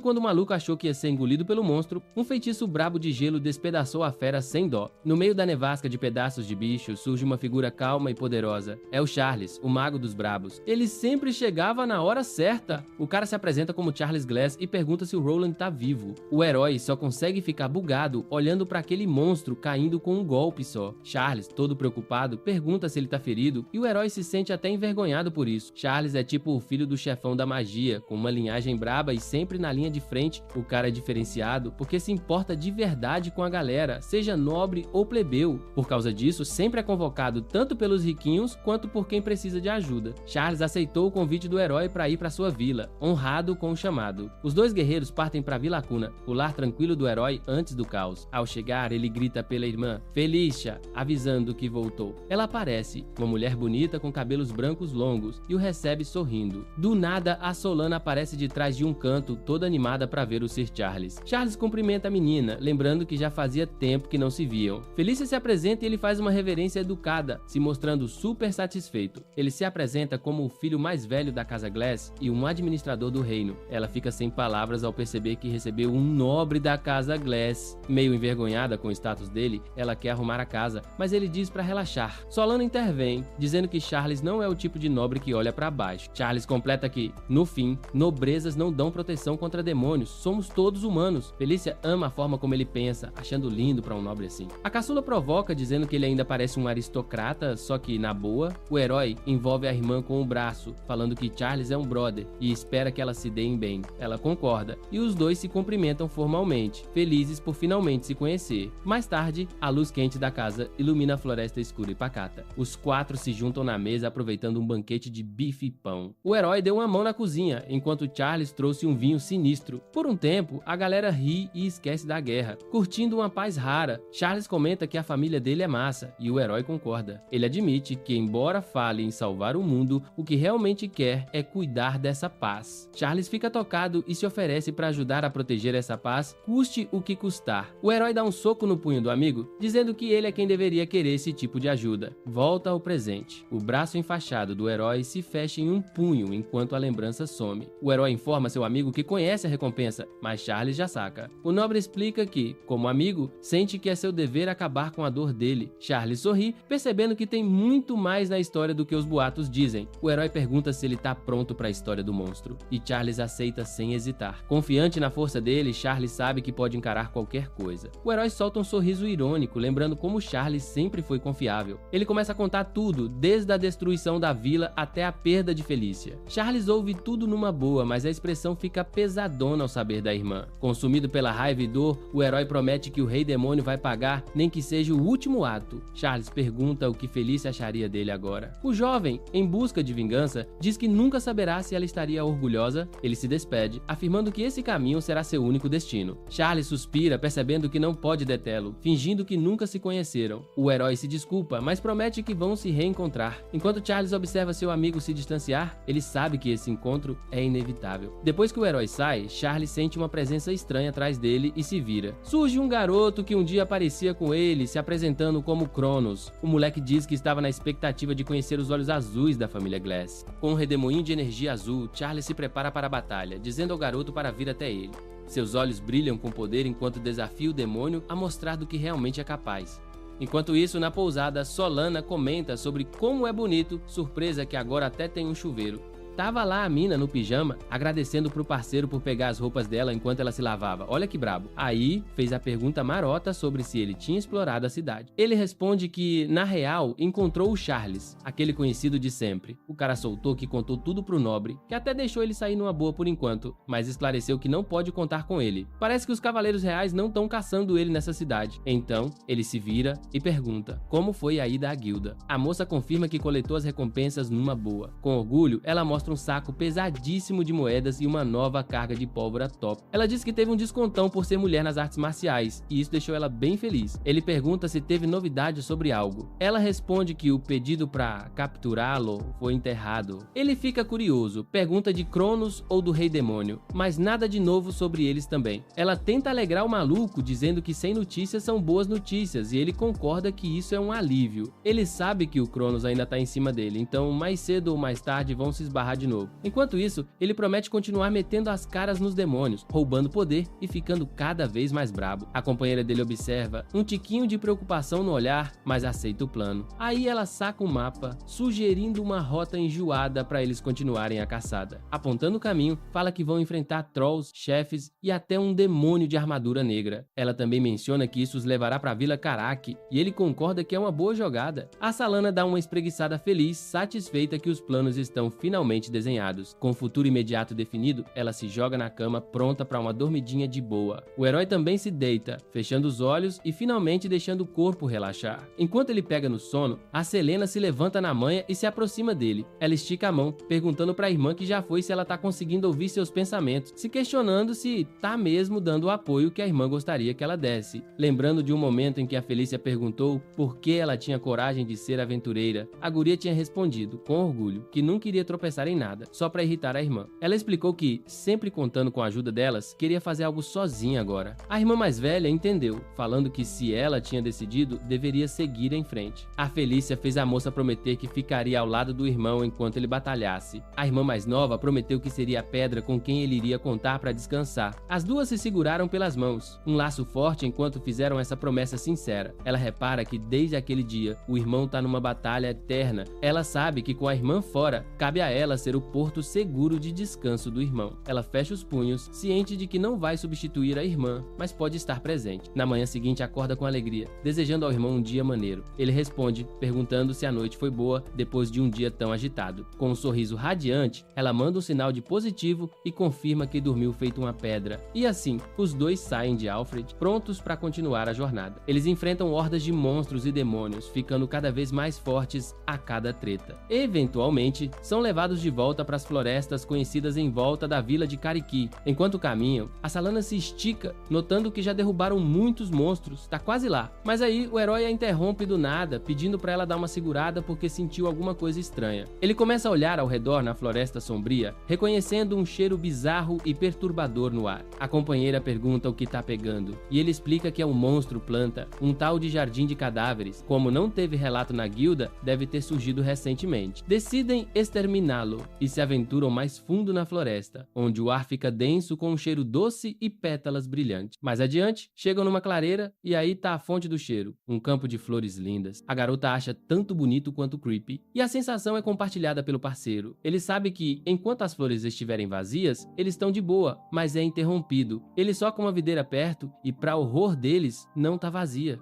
quando o maluco achou que ia ser engolido pelo monstro, um feitiço brabo de gelo despedaçou a fera sem dó. No meio da nevasca de pedaços de bicho surge uma figura calma e poderosa. É o Charles, o mago dos brabos. Ele sempre chegava na hora certa. O cara se apresenta como Charles Glass e pergunta se o Roland tá vivo. O herói só consegue ficar bugado olhando para aquele monstro caindo com um golpe só. Charles, todo preocupado, pergunta se ele tá ferido e o herói se sente até envergonhado por isso. Charles é tipo o filho do chefão da magia, com uma linhagem braba e sempre na linha de frente. O cara é diferenciado porque se importa de verdade com a galera, seja nobre ou plebeu. Por causa disso, sempre é convocado tanto pelos riquinhos quanto por quem precisa de ajuda. Charles aceitou o convite do herói para ir para sua vila, honrado com o chamado. Os dois guerreiros partem para Vila Cuna, o lar tranquilo do herói antes do caos. Ao chegar, ele grita pela irmã, Felicia, avisando que voltou. Ela aparece, uma mulher bonita com cabelos brancos longos, e o recebe sorrindo. Do nada, a Solana aparece de trás de um canto, toda animada para ver o Sir Charles. Charles cumprimenta a menina, lembrando que já fazia tempo que não se viam. Felícia se apresenta e ele faz uma reverência educada, se mostrando super satisfeito. Ele se apresenta como o filho mais velho da casa Glass e um administrador do reino. Ela fica sem palavras ao perceber que recebeu um nobre da casa Glass. Meio envergonhada com o status dele, ela quer arrumar a casa, mas ele diz para relaxar. Solana intervém, dizendo que Charles não é o tipo de nobre que olha para baixo. Charles completa que, no fim, nobrezas não dão proteção contra demônios, somos todos humanos. Felícia ama a forma como ele pensa, achando lindo para um nobre assim. A caçula provoca, dizendo que ele ainda parece um aristocrata, só que, na boa, o herói envolve a irmã com o braço, falando que Charles é um brother e espera que ela se deem bem. Ela concorda, e os dois se cumprimentam formalmente, felizes por finalmente se conhecer. Mais tarde, a luz quente da casa ilumina a floresta escura e pacata. Os quatro se juntam na mesa aproveitando um banquete de bife e pão. O herói deu uma mão na cozinha, enquanto Charles trouxe um vinho sinistro. Por um tempo, a galera ri e esquece da guerra, curtindo uma paz rara. Charles comenta que a família dele é massa, e o herói concorda. Ele admite que, embora fale em salvar o mundo, o que realmente quer é cuidar dessa paz. Charles fica tocado e se oferece para ajudar a proteger essa paz, custe o que custar. O herói dá um soco no punho do amigo, dizendo que ele é quem deveria querer esse tipo de ajuda. Volta ao presente. O braço enfaixado do herói se fecha em um punho enquanto a lembrança some. O herói informa seu amigo que conhece a recompensa, mas Charles já saca. O nobre explica que, como amigo, sente que é seu dever acabar com a dor dele. Charles sorri, percebendo que tem muito mais na história do que os boatos dizem. O herói pergunta se ele tá pronto para a história do monstro, e Charles aceita sem hesitar. Confiante na força dele, Charles sabe que pode encarar qualquer coisa. O herói solta um sorriso irônico, lembrando como Charles sempre foi confiável. Ele começa a contar tudo, desde a destruição da vila até a perda de Felícia. Charles ouve tudo numa boa, mas a expressão fica pesadona ao saber da irmã. Consumido pela raiva e dor, o herói promete que o rei demônio vai pagar, nem que seja o último ato. Charles pergunta o que Felícia acharia dele agora. O jovem, em busca de vingança, diz que nunca saberá se ela estaria orgulhosa. Ele se despede, afirmando que esse caminho será seu único destino. Charles suspira, percebendo que não pode detê-lo, fingindo que nunca se conheceram. O herói se desculpa, mas promete que vão se reencontrar. Enquanto Charles observa seu amigo se distanciar, ele sabe que esse encontro é inevitável. Depois que o herói sai, Charles sente uma presença estranha atrás dele e se vira. Surge um garoto que um dia aparecia com ele, se apresentando como Cronos. O moleque diz que estava na expectativa de conhecer os olhos azuis da família Glass. Com um redemoinho de energia azul, Charles se prepara para a batalha, dizendo ao garoto para vir até ele. Seus olhos brilham com poder enquanto desafia o demônio a mostrar do que realmente é capaz. Enquanto isso, na pousada, Solana comenta sobre como é bonito, surpresa que agora até tem um chuveiro. Tava lá a mina no pijama, agradecendo pro parceiro por pegar as roupas dela enquanto ela se lavava. Olha que brabo. Aí, fez a pergunta marota sobre se ele tinha explorado a cidade. Ele responde que, na real, encontrou o Charles, aquele conhecido de sempre. O cara soltou que contou tudo pro nobre, que até deixou ele sair numa boa por enquanto, mas esclareceu que não pode contar com ele. Parece que os cavaleiros reais não estão caçando ele nessa cidade. Então, ele se vira e pergunta como foi a ida à guilda. A moça confirma que coletou as recompensas numa boa. Com orgulho, ela mostra um saco pesadíssimo de moedas e uma nova carga de pólvora top. Ela diz que teve um descontão por ser mulher nas artes marciais, e isso deixou ela bem feliz. Ele pergunta se teve novidade sobre algo. Ela responde que o pedido para capturá-lo foi enterrado. Ele fica curioso, pergunta de Cronos ou do Rei Demônio, mas nada de novo sobre eles também. Ela tenta alegrar o maluco, dizendo que sem notícias são boas notícias, e ele concorda que isso é um alívio. Ele sabe que o Cronos ainda tá em cima dele, então mais cedo ou mais tarde vão se esbarrar de novo. Enquanto isso, ele promete continuar metendo as caras nos demônios, roubando poder e ficando cada vez mais brabo. A companheira dele observa um tiquinho de preocupação no olhar, mas aceita o plano. Aí ela saca um mapa, sugerindo uma rota enjoada para eles continuarem a caçada. Apontando o caminho, fala que vão enfrentar trolls, chefes e até um demônio de armadura negra. Ela também menciona que isso os levará para a Vila Karak, e ele concorda que é uma boa jogada. A Solana dá uma espreguiçada feliz, satisfeita que os planos estão finalmente desenhados. Com o futuro imediato definido, ela se joga na cama pronta para uma dormidinha de boa. O herói também se deita, fechando os olhos e finalmente deixando o corpo relaxar. Enquanto ele pega no sono, a Selena se levanta na manha e se aproxima dele. Ela estica a mão, perguntando para a irmã que já foi se ela tá conseguindo ouvir seus pensamentos, se questionando se tá mesmo dando o apoio que a irmã gostaria que ela desse. Lembrando de um momento em que a Felícia perguntou por que ela tinha coragem de ser aventureira, a guria tinha respondido, com orgulho, que nunca iria tropeçar em em nada, só para irritar a irmã. Ela explicou que, sempre contando com a ajuda delas, queria fazer algo sozinha agora. A irmã mais velha entendeu, falando que se ela tinha decidido, deveria seguir em frente. A Felícia fez a moça prometer que ficaria ao lado do irmão enquanto ele batalhasse. A irmã mais nova prometeu que seria a pedra com quem ele iria contar para descansar. As duas se seguraram pelas mãos, um laço forte enquanto fizeram essa promessa sincera. Ela repara que desde aquele dia, o irmão tá numa batalha eterna. Ela sabe que com a irmã fora, cabe a ela ser o porto seguro de descanso do irmão. Ela fecha os punhos, ciente de que não vai substituir a irmã, mas pode estar presente. Na manhã seguinte, acorda com alegria, desejando ao irmão um dia maneiro. Ele responde, perguntando se a noite foi boa depois de um dia tão agitado. Com um sorriso radiante, ela manda um sinal de positivo e confirma que dormiu feito uma pedra. E assim, os dois saem de Alfred, prontos para continuar a jornada. Eles enfrentam hordas de monstros e demônios, ficando cada vez mais fortes a cada treta. Eventualmente, são levados de volta para as florestas conhecidas em volta da vila de Kariki. Enquanto caminham, a Salana se estica, notando que já derrubaram muitos monstros, tá quase lá. Mas aí o herói a interrompe do nada, pedindo para ela dar uma segurada porque sentiu alguma coisa estranha. Ele começa a olhar ao redor na floresta sombria, reconhecendo um cheiro bizarro e perturbador no ar. A companheira pergunta o que tá pegando, e ele explica que é um monstro planta, um tal de jardim de cadáveres. Como não teve relato na guilda, deve ter surgido recentemente. Decidem exterminá-lo e se aventuram mais fundo na floresta, onde o ar fica denso com um cheiro doce e pétalas brilhantes. Mais adiante, chegam numa clareira e aí tá a fonte do cheiro, um campo de flores lindas. A garota acha tanto bonito quanto creepy, e a sensação é compartilhada pelo parceiro. Ele sabe que, enquanto as flores estiverem vazias, eles estão de boa, mas é interrompido. Ele soca uma videira perto e, para horror deles, não tá vazia.